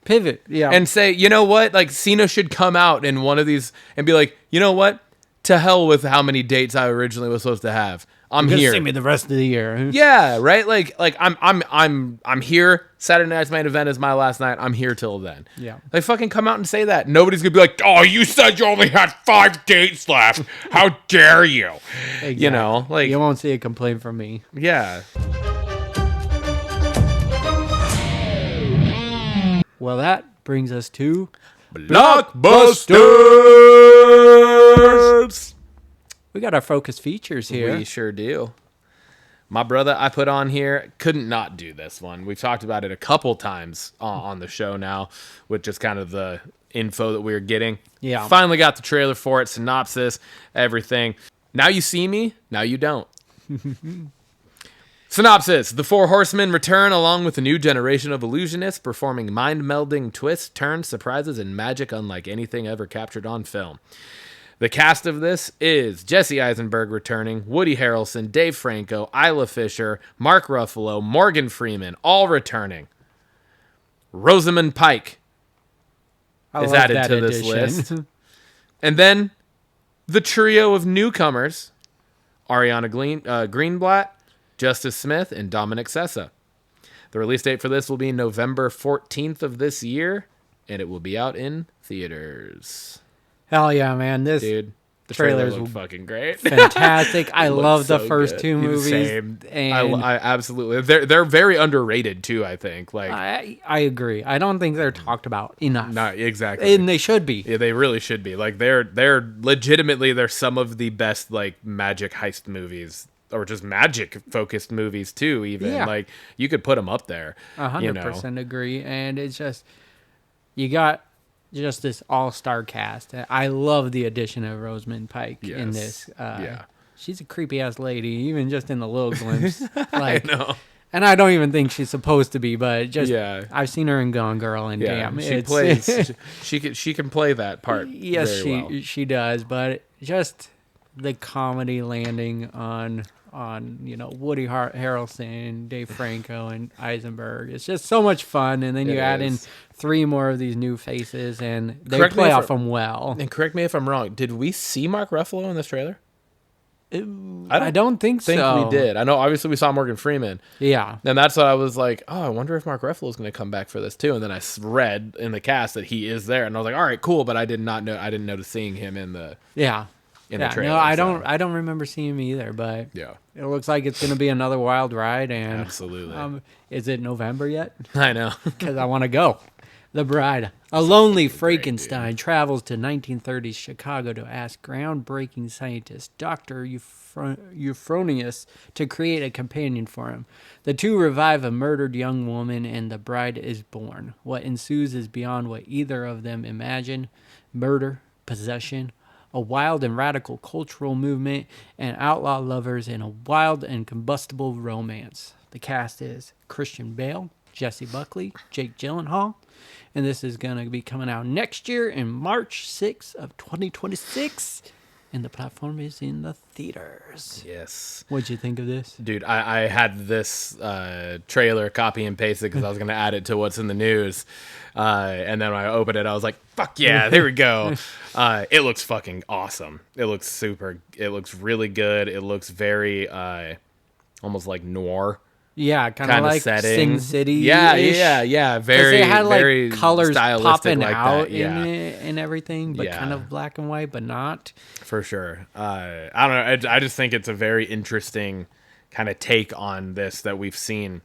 Yeah. And say, you know what? Like, Cena should come out in one of these and be like, you know what? To hell with how many dates I originally was supposed to have. I'm just here. see me the rest of the year. Yeah, right. Like I'm here. Saturday night's main event is my last night. I'm here till then. Yeah. They fucking come out and say that. Nobody's gonna be like, oh, you said you only had 5 dates left. How dare you? Exactly. You know, like you won't see a complaint from me. yeah. Well, that brings us to Blockbusters. we got our focus features here. We sure do. My brother, I put on here, couldn't not do this one. We've talked about it a couple times on the show now, with just kind of the info that we were getting. Yeah. Finally got the trailer for it, synopsis, everything. Now you see me, now you don't. Synopsis. The 4 horsemen return along with a new generation of illusionists performing mind-melding twists, turns, surprises, and magic unlike anything ever captured on film. The cast of this is Jesse Eisenberg returning, Woody Harrelson, Dave Franco, Isla Fisher, Mark Ruffalo, Morgan Freeman, all returning. Rosamund Pike is love added that to this addition. list. And then the trio of newcomers, Ariana Greenblatt, Justice Smith, and Dominic Sessa. The release date for this will be November 14th of this year, and it will be out in theaters. Hell yeah, man. This Dude, the trailer trailers looked fucking great. fantastic. I love the so first good. 2 movies. Same. And I absolutely. They're very underrated too, I think. Like, I agree. I don't think they're talked about enough. not exactly. And they should be. Yeah, they really should be. Like, they're legitimately, they're some of the best like magic heist movies, or just magic focused movies too. Even like, you could put them up there. 100% agree. And it's just, you got just this all-star cast. I love the addition of Rosamund Pike in this. She's a creepy ass lady, even just in the little glimpse. Like, I know. And I don't even think she's supposed to be, but just I've seen her in Gone Girl, and damn, she plays. she can play that part. Yes, very well. she does. But just the comedy landing on Woody Harrelson, Dave Franco, and Eisenberg. It's just so much fun, and then you add in 3 more of these new faces, and they play off them well. And correct me if I'm wrong. Did we see Mark Ruffalo in this trailer? I don't think so. We did. I know. Obviously, we saw Morgan Freeman. Yeah, and that's what I was like. Oh, I wonder if Mark Ruffalo is going to come back for this too. And then I read in the cast that he is there, and I was like, all right, cool. But I did not know. I didn't notice seeing him in the the trailer. No, I don't remember seeing him either. But it looks like it's going to be another wild ride. And absolutely. Is it November yet? I know, because I want to go. The Bride. A lonely Frankenstein travels to 1930s Chicago to ask groundbreaking scientist Dr. Euphronius to create a companion for him. The two revive a murdered young woman, and the bride is born. What ensues is beyond what either of them imagined. Murder, possession, a wild and radical cultural movement, and outlaw lovers in a wild and combustible romance. The cast is Christian Bale, Jesse Buckley, Jake Gyllenhaal, and this is going to be coming out next year in March 6th of 2026. And the platform is in the theaters. Yes. What'd you think of this? Dude, I had this trailer copy and pasted because I was going to add it to what's in the news. And then when I opened it, I was like, fuck yeah, there we go. It looks fucking awesome. It looks really good. It looks very almost like noir. Yeah, kind of like setting. Sin City. Yeah. Very, they had like very colors stylistic popping like out that. Yeah. in it and everything, but Yeah. kind of black and white, but not. For sure. I don't know. I just think it's a very interesting kind of take on this that we've seen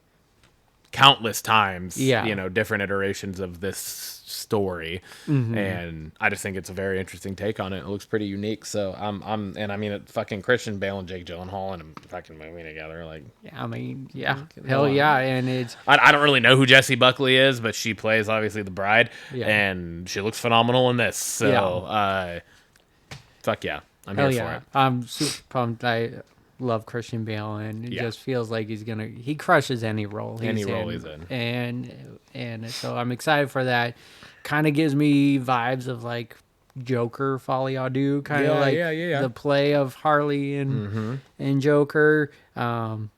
countless times. Yeah. You know, different iterations of this story, and I just think it's a very interesting take on it. It looks pretty unique. So and I mean, fucking Christian Bale and Jake Gyllenhaal in a fucking movie together. Like, I mean, yeah, hell yeah, and it's. I don't really know who Jessie Buckley is, but she plays obviously the bride, Yeah. and she looks phenomenal in this. So, fuck yeah, I'm Hell here for yeah. it. I'm super pumped. I love Christian Bale, and it Yeah. just feels like he crushes any role he's in. And so I'm excited for that. Kind of gives me vibes of like Joker, Folly Ado, kind of Yeah. the play of Harley and Joker. I'm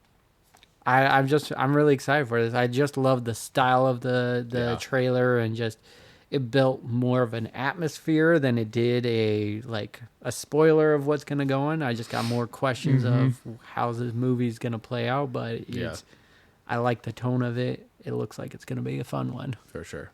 really excited for this. I just love the style of the trailer, and just it built more of an atmosphere than it did a spoiler of what's gonna go on. I just got more questions of how this movie's gonna play out, but I like the tone of it. It looks like it's gonna be a fun one. For sure.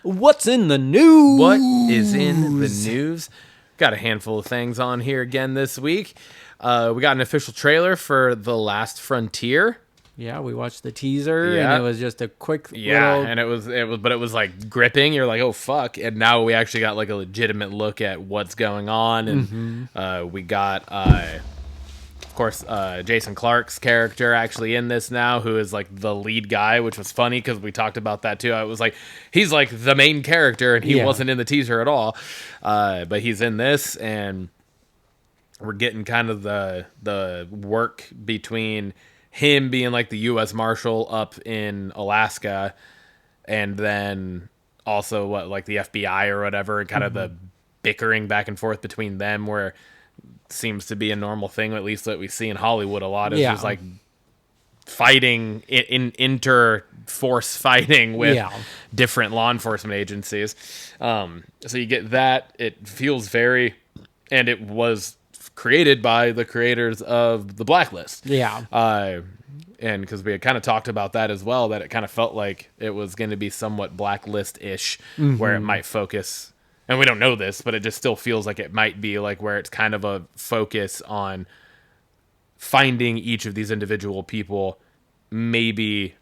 What's in the news? What is in the news? Got a handful of things on here again this week. We got an official trailer for The Last Frontier. Yeah, we watched the teaser, Yeah. and it was just a quick Yeah, little... and it was like gripping. You're like, oh fuck! And now we actually got like a legitimate look at what's going on, and we got, of course, Jason Clarke's character actually in this now, who is like the lead guy, which was funny because we talked about that too. I was like, he's like the main character, and he wasn't in the teaser at all, but he's in this, and we're getting kind of the work between him being like the U.S. Marshal up in Alaska, and then also like the FBI or whatever, and kind of the bickering back and forth between them, where it seems to be a normal thing, at least that we see in Hollywood a lot, is just like fighting in inter-force fighting with different law enforcement agencies. So you get that. It feels very, and it was created by the creators of The Blacklist. And because we had kind of talked about that as well, that it kind of felt like it was going to be somewhat Blacklist-ish, where it might focus, and we don't know this, but it just still feels like it might be like where it's kind of a focus on finding each of these individual people. Maybe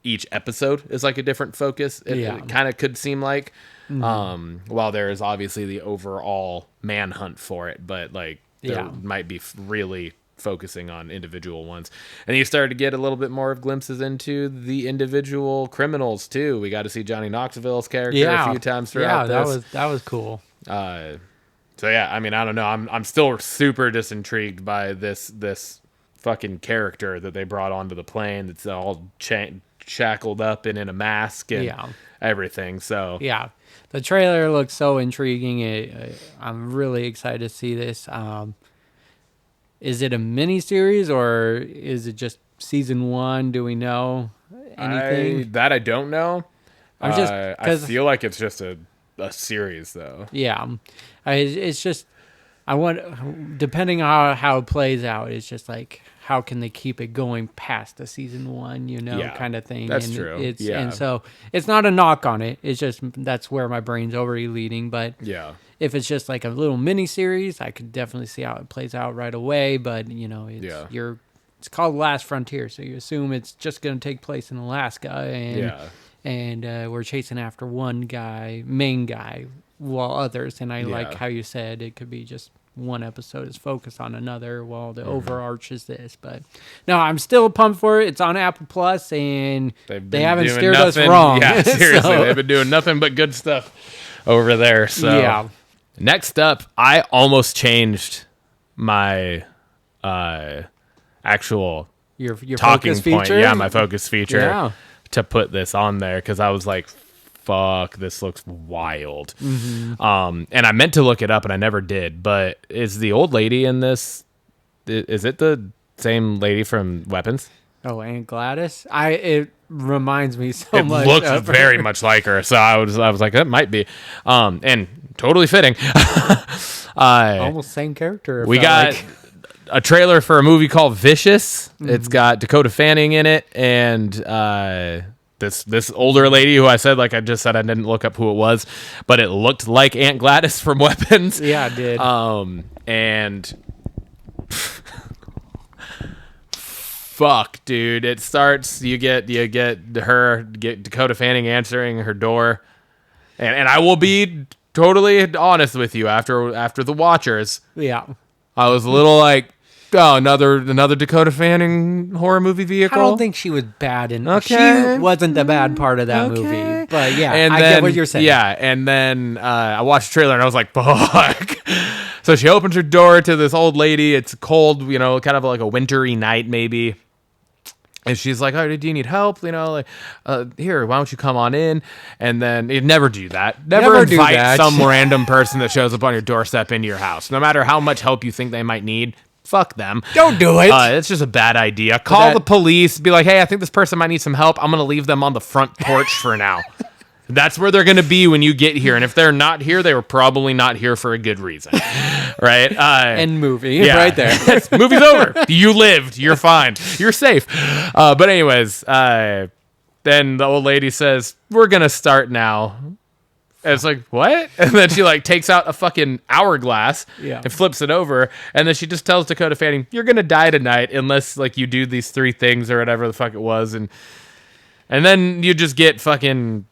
each episode is like a different focus. It kind of could seem like, while there is obviously the overall manhunt for it, but like there might be really focusing on individual ones. And you started to get a little bit more of glimpses into the individual criminals too. We got to see Johnny Knoxville's character a few times throughout this. that was cool. So yeah, I mean, I don't know. I'm still super just intrigued by this fucking character that they brought onto the plane. That's all shackled up and in a mask and everything. So the trailer looks so intriguing. I'm really excited to see this. Is it a mini series or is it just season 1? Do we know anything? I don't know. I feel like it's just a series though. Yeah, it's just I want, depending on how it plays out, it's just like, how can they keep it going past the season 1, kind of thing. That's true. And so it's not a knock on it. It's just, that's where my brain's already leading. But if it's just like a little mini series, I could definitely see how it plays out right away. But it's called Last Frontier, so you assume it's just going to take place in Alaska, and we're chasing after one guy, main guy, while others. And I like how you said it could be just one episode is focused on another, while the overarch is this. But no, I'm still pumped for it. It's on Apple Plus, and they haven't steered us wrong. Yeah, seriously, they've been doing nothing but good stuff over there. So next up, I almost changed my actual your talking focus point. feature? Yeah, my focus feature to put this on there, because I was like, fuck, this looks wild. And I meant to look it up and I never did, but is the old lady in this, is it the same lady from Weapons? Oh, Aunt Gladys. It reminds me so It much. looks of her. very much like her, so I was like, that might be, and totally fitting. Almost same character. We got a trailer for a movie called Vicious. It's got Dakota Fanning in it, and this older lady who I just said I didn't look up who it was, but it looked like Aunt Gladys from Weapons. Yeah, it did. And fuck, dude, it starts. You get Dakota Fanning answering her door, and I will be totally honest with you. After the Watchers, yeah, I was a little like, oh, another Dakota Fanning horror movie vehicle. I don't think she was bad in. Okay. She wasn't the bad part of that movie, but yeah, and I get what you're saying. Yeah, and then I watched the trailer and I was like, fuck. So she opens her door to this old lady. It's cold, kind of like a wintry night maybe. And she's like, oh, do you need help? Here, why don't you come on in? And then you'd never do that. Never invite some random person that shows up on your doorstep into your house. No matter how much help you think they might need, fuck them. Don't do it. It's just a bad idea. Call the police. Be like, hey, I think this person might need some help. I'm going to leave them on the front porch for now. That's where they're going to be when you get here. And if they're not here, they were probably not here for a good reason. Right? End movie. Yeah. Right there. Movie's over. You lived. You're fine. You're safe. But anyways, then the old lady says, we're going to start now. And it's like, what? And then she takes out a fucking hourglass and flips it over. And then she just tells Dakota Fanning, you're going to die tonight unless you do these 3 things or whatever the fuck it was. And then you just get fucking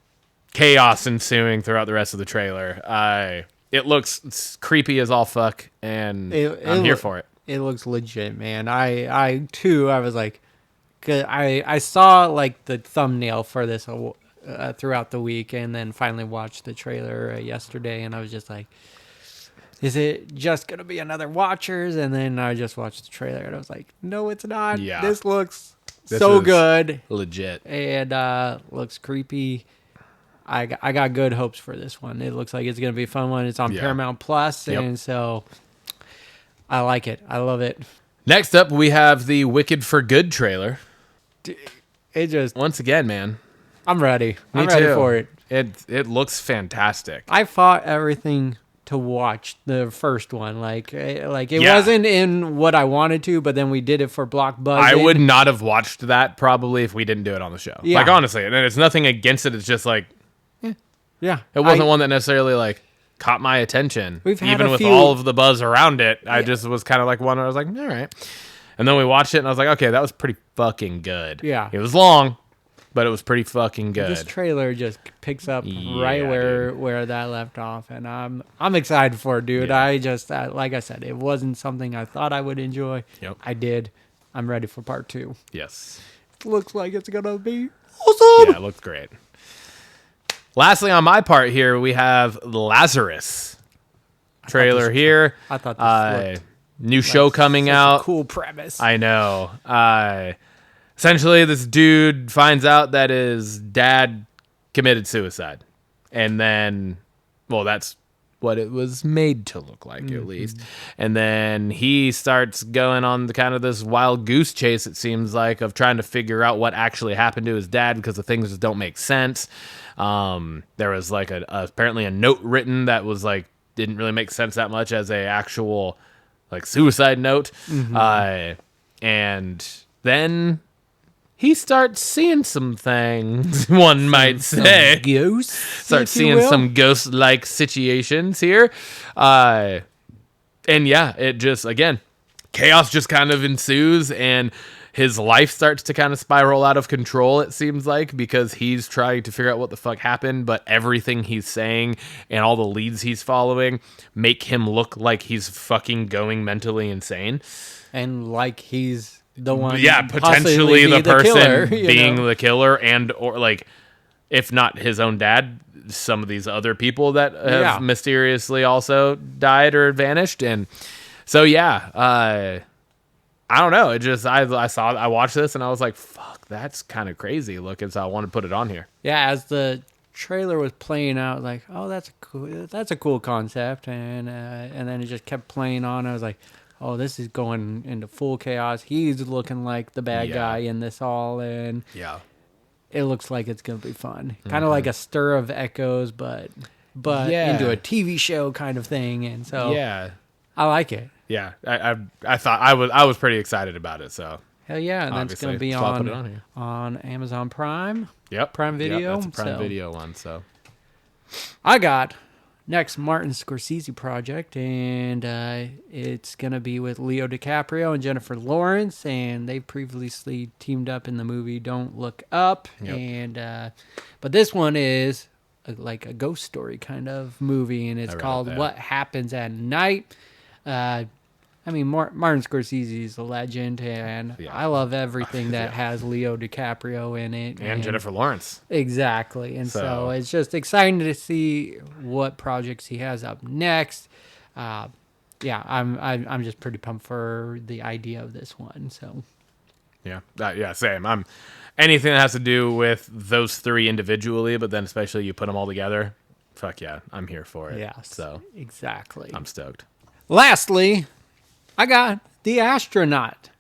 chaos ensuing throughout the rest of the trailer. It looks creepy as all fuck, and I'm here for it. It looks legit, man. I was like, 'cause I saw the thumbnail for this throughout the week, and then finally watched the trailer yesterday, and I was just like, is it just gonna be another Watchers? And then I just watched the trailer, and I was like, no, it's not. Yeah. This looks so good, legit, and looks creepy. I got good hopes for this one. It looks like it's going to be a fun one. It's on Paramount Plus, and so I like it. I love it. Next up, we have the Wicked for Good trailer. It just... Once again, man. I'm ready. Me I'm ready too. for it. It looks fantastic. I fought everything to watch the first one. It wasn't in what I wanted to, but then we did it for Blockbusters. I would not have watched that probably if we didn't do it on the show. Yeah. Honestly, and it's nothing against it. It's just yeah, it wasn't one that necessarily caught my attention. We've had even with all of the buzz around it. I just was kind of one where I was like, all right. And then we watched it and I was like, okay, that was pretty fucking good. Yeah. It was long, but it was pretty fucking good. This trailer just picks up right where that left off, and I'm excited for it, dude. Yeah. I just like I said, it wasn't something I thought I would enjoy. Yep. I did. I'm ready for part 2. Yes. It looks like it's gonna be awesome. Yeah, it looked great. Lastly, on my part here, we have Lazarus trailer here. I thought this looked new show coming out. Cool premise. I know. Essentially, this dude finds out that his dad committed suicide. And then, that's what it was made to look like, at least. And then he starts going on the kind of this wild goose chase, it seems like, of trying to figure out what actually happened to his dad because the things just don't make sense. There was apparently a note written that was didn't really make sense that much as a actual suicide note. And then he starts seeing some things, one might say. Ghosts? Starts seeing some ghost-like situations here. And yeah, it just, again, chaos just kind of ensues, and his life starts to kind of spiral out of control, it seems like, because he's trying to figure out what the fuck happened, but everything he's saying and all the leads he's following make him look like he's fucking going mentally insane. And he's the one, potentially the person killer, being the killer, and or if not his own dad, some of these other people that have mysteriously also died or vanished. And so I don't know. It just I watched this and I was like, fuck, that's kind of crazy looking. So I wanted to put it on here. Yeah, as the trailer was playing out, like, oh, that's a cool concept, and then it just kept playing on. I was like, oh, this is going into full chaos. He's looking like the bad guy in this all, and it looks like it's gonna be fun. Kind of like a Stir of Echoes, but into a TV show kind of thing, and so I like it. Yeah, I thought I was pretty excited about it. So hell yeah, and that's gonna be on Amazon Prime. Yep, Prime Video. Yep, that's a Prime Video one. So I got next Martin Scorsese project, and it's gonna be with Leo DiCaprio and Jennifer Lawrence, and they previously teamed up in the movie Don't Look Up, and but this one is like a ghost story kind of movie, and it's called What Happens at Night. I mean, Martin Scorsese is a legend, and I love everything that has Leo DiCaprio in it. And Jennifer Lawrence. Exactly. And so it's just exciting to see what projects he has up next. I'm just pretty pumped for the idea of this one. So same. Anything that has to do with those three individually, but then especially you put them all together, fuck yeah, I'm here for it. Yes, so exactly. I'm stoked. Lastly, I got The Astronaut.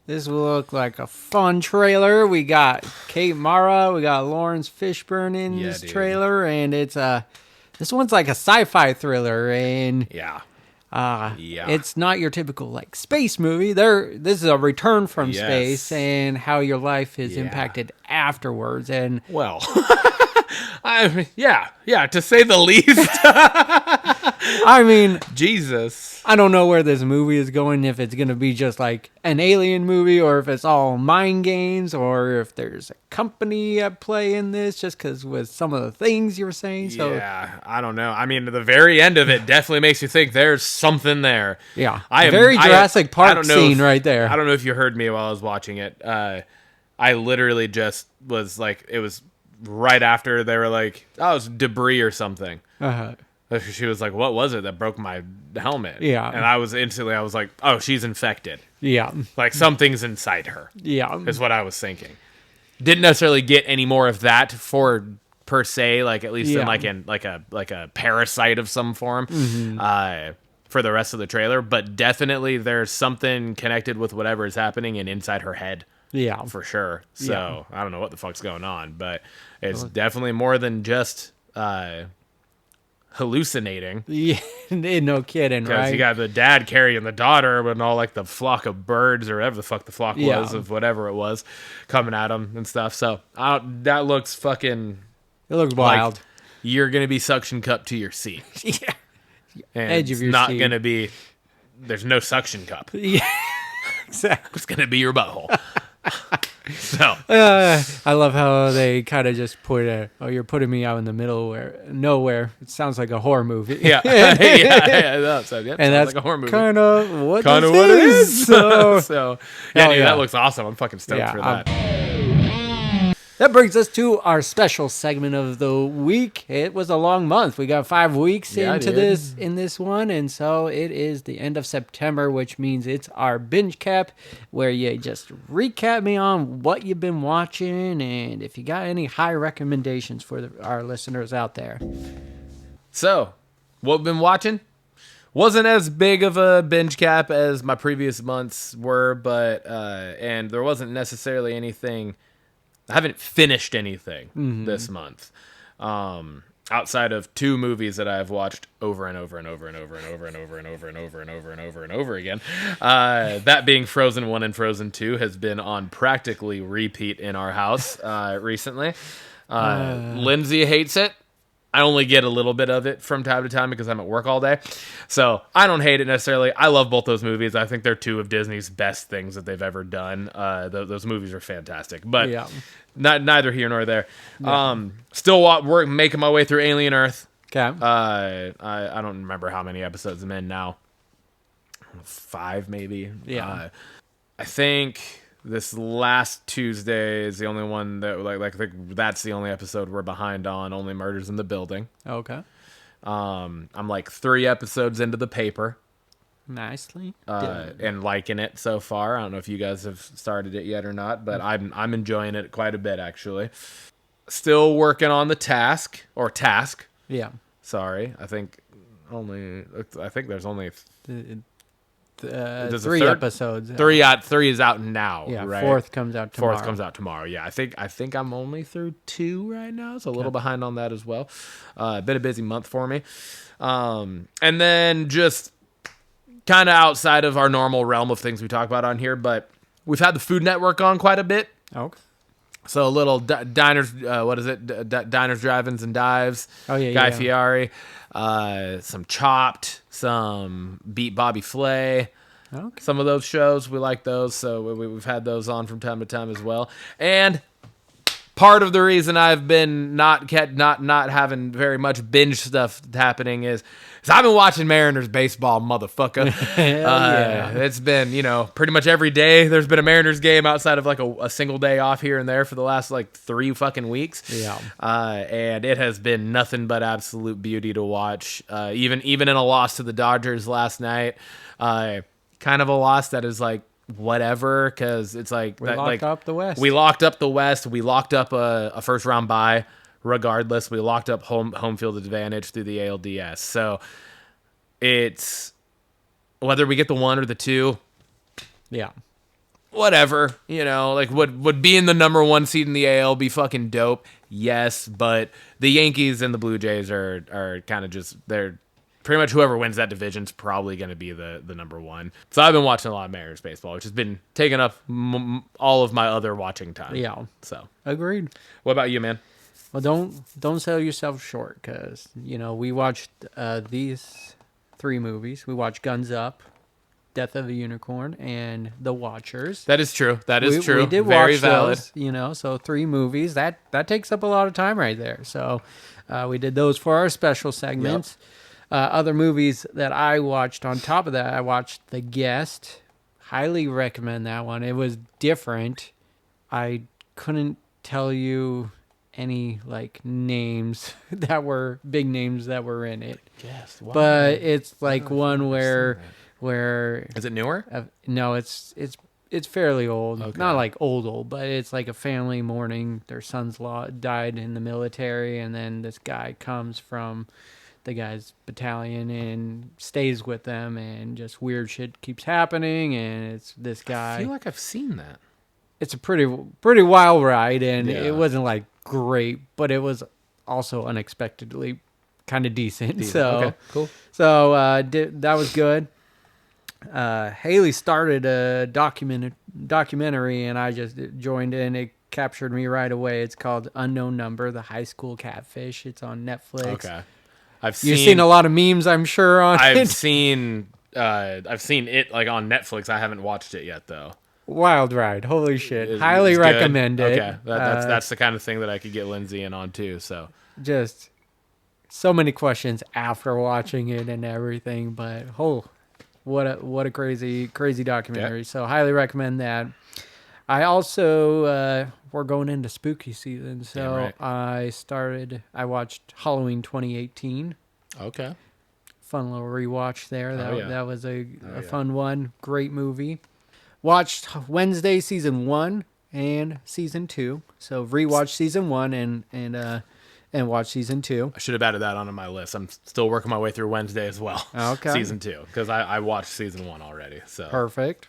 This will look like a fun trailer. We got Kate Mara, we got Lawrence Fishburne in this trailer, and it's this one's like a sci-fi thriller, and it's not your typical like space movie. This is a return from space and how your life is impacted afterwards. And well, to say the least. I mean, Jesus. I don't know where this movie is going, if it's going to be just like an alien movie or if it's all mind games or if there's a company at play in this, just because with some of the things you were saying. So yeah, I don't know. I mean, the very end of it definitely makes you think there's something there. Yeah. Jurassic Park scene right there. I don't know if you heard me while I was watching it. I literally just was like, it was right after they were like, oh, it was debris or something. She was like, what was it that broke my helmet? Yeah. And I was like, oh, she's infected. Yeah. Like something's inside her. Yeah. Is what I was thinking. Didn't necessarily get any more of that per se, like at least in like a parasite of some form for the rest of the trailer. But definitely there's something connected with whatever is happening and inside her head. Yeah. For sure. So I don't know what the fuck's going on, but it's definitely more than just hallucinating. Yeah, no kidding, right? Because you got the dad carrying the daughter and all like the flock of birds or whatever the fuck the flock was of whatever it was coming at him and stuff. So that looks fucking... It looks wild. Like you're going to be suction cup to your seat. Yeah. And edge of your not seat. Going to be... There's no suction cup. Yeah, exactly. It's going to be your butthole. So I love how they kind of just you're putting me out in the middle where nowhere. It sounds like a horror movie. Yeah. That's and that's like a horror movie. Kind of what it is. So that looks awesome. I'm fucking stoked for that. That brings us to our special segment of the week. It was a long month. We got 5 weeks into this one, and so it is the end of September, which means it's our binge cap, where you just recap me on what you've been watching, and if you got any high recommendations for our listeners out there. So, what we've been watching wasn't as big of a binge cap as my previous months were, but and there wasn't necessarily anything. I haven't finished anything this month, outside of 2 movies that I've watched over and over and over and over and over and over and over and over and over and over and over again. That being Frozen 1 and Frozen 2 has been on practically repeat in our house recently. Lindsay hates it. I only get a little bit of it from time to time because I'm at work all day. So I don't hate it necessarily. I love both those movies. I think they're 2 of Disney's best things that they've ever done. Those movies are fantastic. But neither here nor there. Yeah. Still making my way through Alien Earth. Okay. I don't remember how many episodes I'm in now. 5 maybe. Yeah. I think... This last Tuesday is the only one that I think that's the only episode we're behind on. Only Murders in the Building. Okay. I'm like 3 episodes into The Paper. Nicely. And liking it so far. I don't know if you guys have started it yet or not, but I'm enjoying it quite a bit actually. Still working on the task. Yeah. Sorry, I think there's only there's a 3 third- episodes. three is out now. Yeah, right? 4th comes out tomorrow. 4th comes out tomorrow. Yeah, I think I'm only through 2 right now, so a little behind on that as well. Been a busy month for me. And then just kind of outside of our normal realm of things we talk about on here, but we've had the Food Network on quite a bit. Okay. So a little diners, diners, drive-ins, and dives. Oh, yeah, Guy yeah. Fieri, some Chopped, some Beat Bobby Flay. Okay. Some of those shows, we like those, so we've had those on from time to time as well. And part of the reason I've been not having very much binge stuff happening is I've been watching Mariners baseball, motherfucker. Yeah. It's been, pretty much every day there's been a Mariners game outside of like a single day off here and there for the last like 3 fucking weeks. Yeah. And it has been nothing but absolute beauty to watch. Even in a loss to the Dodgers last night, kind of a loss that is like whatever, because it's like We locked up the West. We locked up the West. We locked up a first round bye. Regardless, we locked up home field advantage through the ALDS. So it's whether we get the 1 or the 2, Yeah. whatever. Like would being the number 1 seed in the AL be fucking dope? Yes, but the Yankees and the Blue Jays are kind of just they're. Pretty much whoever wins that division's probably going to be the number 1. So I've been watching a lot of Mariners baseball, which has been taking up all of my other watching time. Yeah. So Agreed. what about you, man? Well, don't sell yourself short, because we watched these 3 movies. We watched Guns Up, Death of a Unicorn, and The Watchers. That is true. That is true. We did Very watch valid. those, so 3 movies. That takes up a lot of time right there. So we did those for our special segments. Yep. Other movies that I watched on top of that, I watched The Guest. Highly recommend that one. It was different. I couldn't tell you any like names that were big names that were in it. Yes, But it's like one where is it newer? no, it's fairly old. Okay. Not like old, but it's like a family mourning. Their son's died in the military, and then this guy comes from the guy's battalion and stays with them, and just weird shit keeps happening, and it's this guy. I feel like I've seen that. It's a pretty wild ride, and Yeah. it wasn't like great, but it was also unexpectedly kind of decent. So okay, cool. So that was good. Haley started a documentary, and I just joined in. It captured me right away. It's called Unknown Number: The High School Catfish. It's on Netflix. Okay. You've seen a lot of memes, I'm sure, on I've it. seen it like on Netflix. I haven't watched it yet though. Wild ride. Holy shit. It's Highly good? recommend it. Okay. That's the kind of thing that I could get Lindsay in on too. So Just so many questions after watching it and everything, but what a crazy documentary. Yep. So highly recommend that. I also we're going into spooky season, so right. I watched Halloween 2018. okay. Fun little rewatch there. That was a fun one. Great movie. Watched Wednesday season 1 and season 2. So rewatch season 1 and watch season 2. I should have added that onto my list. I'm still working my way through Wednesday as well. Okay. Season 2, because I watched season 1 already. So Perfect.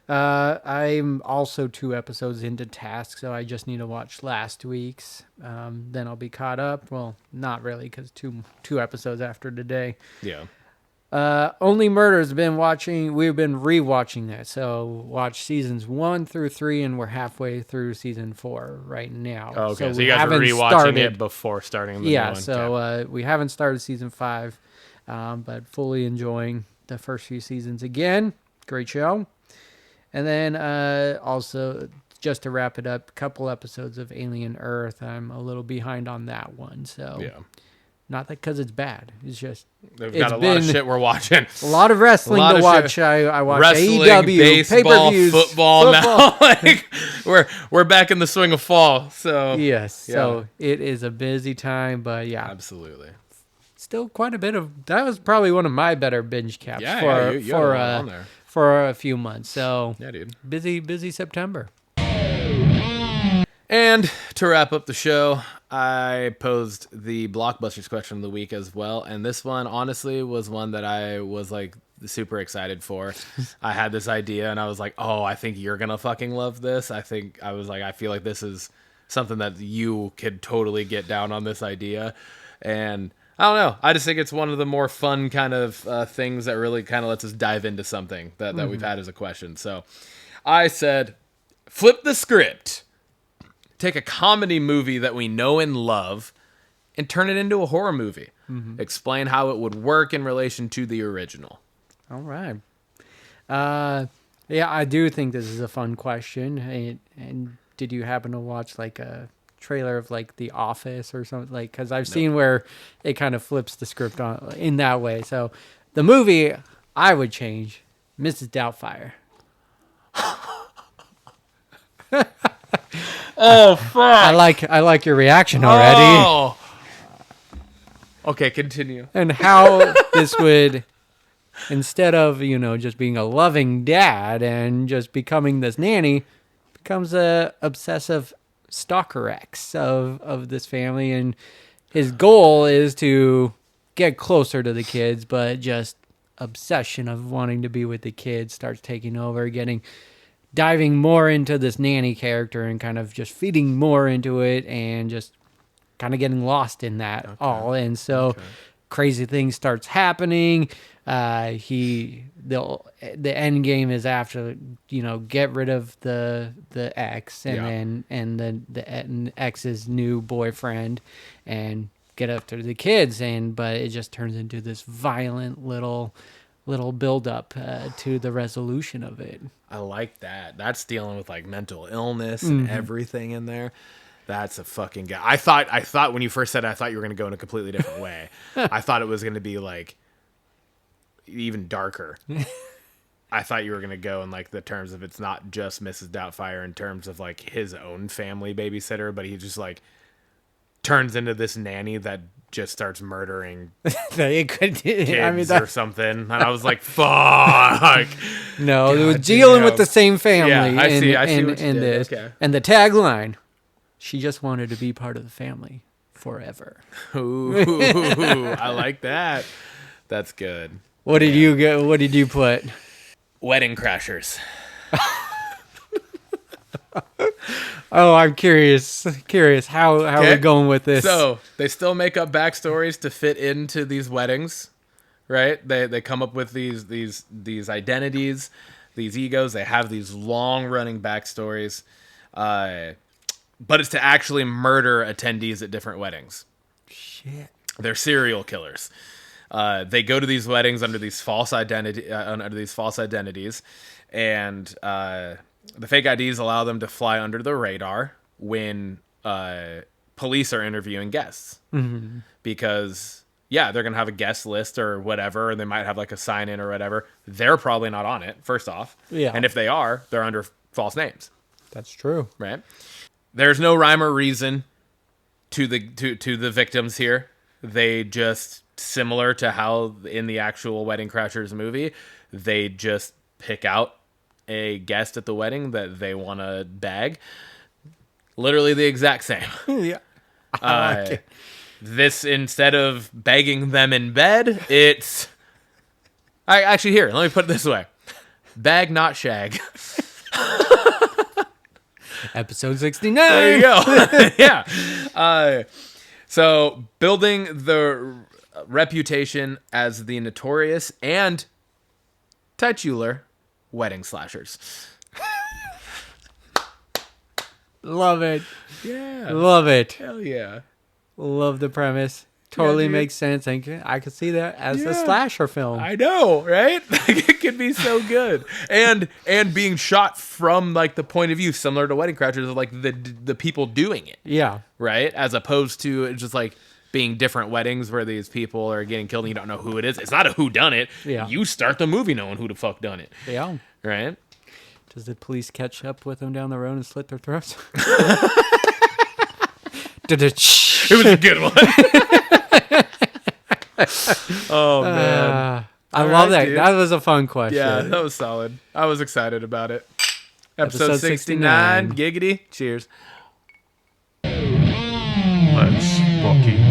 I'm also 2 episodes into Task, so I just need to watch last week's. Then I'll be caught up. Well, not really, because two episodes after today. yeah. Only Murders we've been rewatching that. So watch seasons 1 through 3, and we're halfway through season 4 right now. Oh, okay. So we you guys are haven't rewatching started, it before starting the new one. So we haven't started season 5, but fully enjoying the first few seasons again. Great show. And then also, just to wrap it up, a couple episodes of Alien Earth. I'm a little behind on that one. So yeah. not that because it's bad. It's just They've got a lot of shit we're watching. a lot of wrestling to watch. I watch AEW, baseball, pay-per-views, football now. Like we're back in the swing of fall. So yes. Yeah. So it is a busy time, but yeah, absolutely. still quite a bit of. That was probably one of my better binge caps Yeah, for you had a lot on there. for a few months. So Yeah, dude. busy September. And to wrap up the show, I posed the Blockbusters question of the week as well, and this one honestly was one that I was like super excited for. I had this idea, and I was like, "Oh, I think you're gonna fucking love this." I feel like this is something that you could totally get down on this idea, and I don't know. I just think it's one of the more fun kind of things that really kind of lets us dive into something that we've had as a question. So, I said, flip the script. Take a comedy movie that we know and love and turn it into a horror movie. Mm-hmm. Explain how it would work in relation to the original. All right. Yeah, I do think this is a fun question. And did you happen to watch like a trailer of like The Office or something? Like, because I've seen where it kind of flips the script on in that way. So the movie I would change, Mrs. Doubtfire. Oh fuck! I like your reaction already. Oh. Okay, continue. And how this would, instead of just being a loving dad and just becoming this nanny, becomes a obsessive stalker ex of this family, and his goal is to get closer to the kids, but just obsession of wanting to be with the kids starts taking over, diving more into this nanny character and kind of just feeding more into it and just kind of getting lost in that all. And so crazy things starts happening. The end game is after, get rid of the ex and then the ex's new boyfriend and get after the kids. But it just turns into this violent little build up to the resolution of it. I like that. That's dealing with like mental illness and everything in there. That's a fucking guy. I thought when you first said it, I thought you were going to go in a completely different way. I thought it was going to be like even darker. I thought you were going to go in like the terms of it's not just Mrs. Doubtfire in terms of like his own family babysitter, but he just like turns into this nanny that just starts murdering kids or something. And I was like, fuck. No, it was dealing with the same family. Yeah, I see what you did. Okay. And the tagline, she just wanted to be part of the family forever. Ooh, I like that. That's good. What did you get? What did you put? Wedding Crashers. Oh, I'm curious. How are we going with this? So they still make up backstories to fit into these weddings, right? They come up with these identities, these egos. They have these long running backstories, but it's to actually murder attendees at different weddings. Shit. They're serial killers. They go to these weddings under these false identities, and the fake IDs allow them to fly under the radar when police are interviewing guests. Mm-hmm. Because, they're going to have a guest list or whatever, and they might have like a sign-in or whatever. They're probably not on it, first off. Yeah. And if they are, they're under false names. That's true. Right? There's no rhyme or reason to the victims here. They just, similar to how in the actual Wedding Crashers movie, they just pick out a guest at the wedding that they want to bag. Literally the exact same. Yeah. I like it. This, instead of bagging them in bed, it's... Actually, here, let me put it this way. Bag, not shag. Episode 69. There you go. Yeah. So, building the reputation as the notorious and titular wedding slashers. Love it. Yeah. Love it. Hell yeah. Love the premise. Totally makes sense. I could see that as a slasher film. I know, right? Like, it could be so good. And being shot from like the point of view similar to Wedding Crashers of like the people doing it. Yeah. Right? As opposed to just like being different weddings where these people are getting killed and you don't know who it is. It's not a who done it. Yeah. You start the movie knowing who the fuck done it. Yeah. Right? Does the police catch up with them down the road and slit their throats? It was a good one. Oh, man. I love that. Dude. That was a fun question. Yeah, that was solid. I was excited about it. Episode 69. Giggity. Cheers. Let's fucking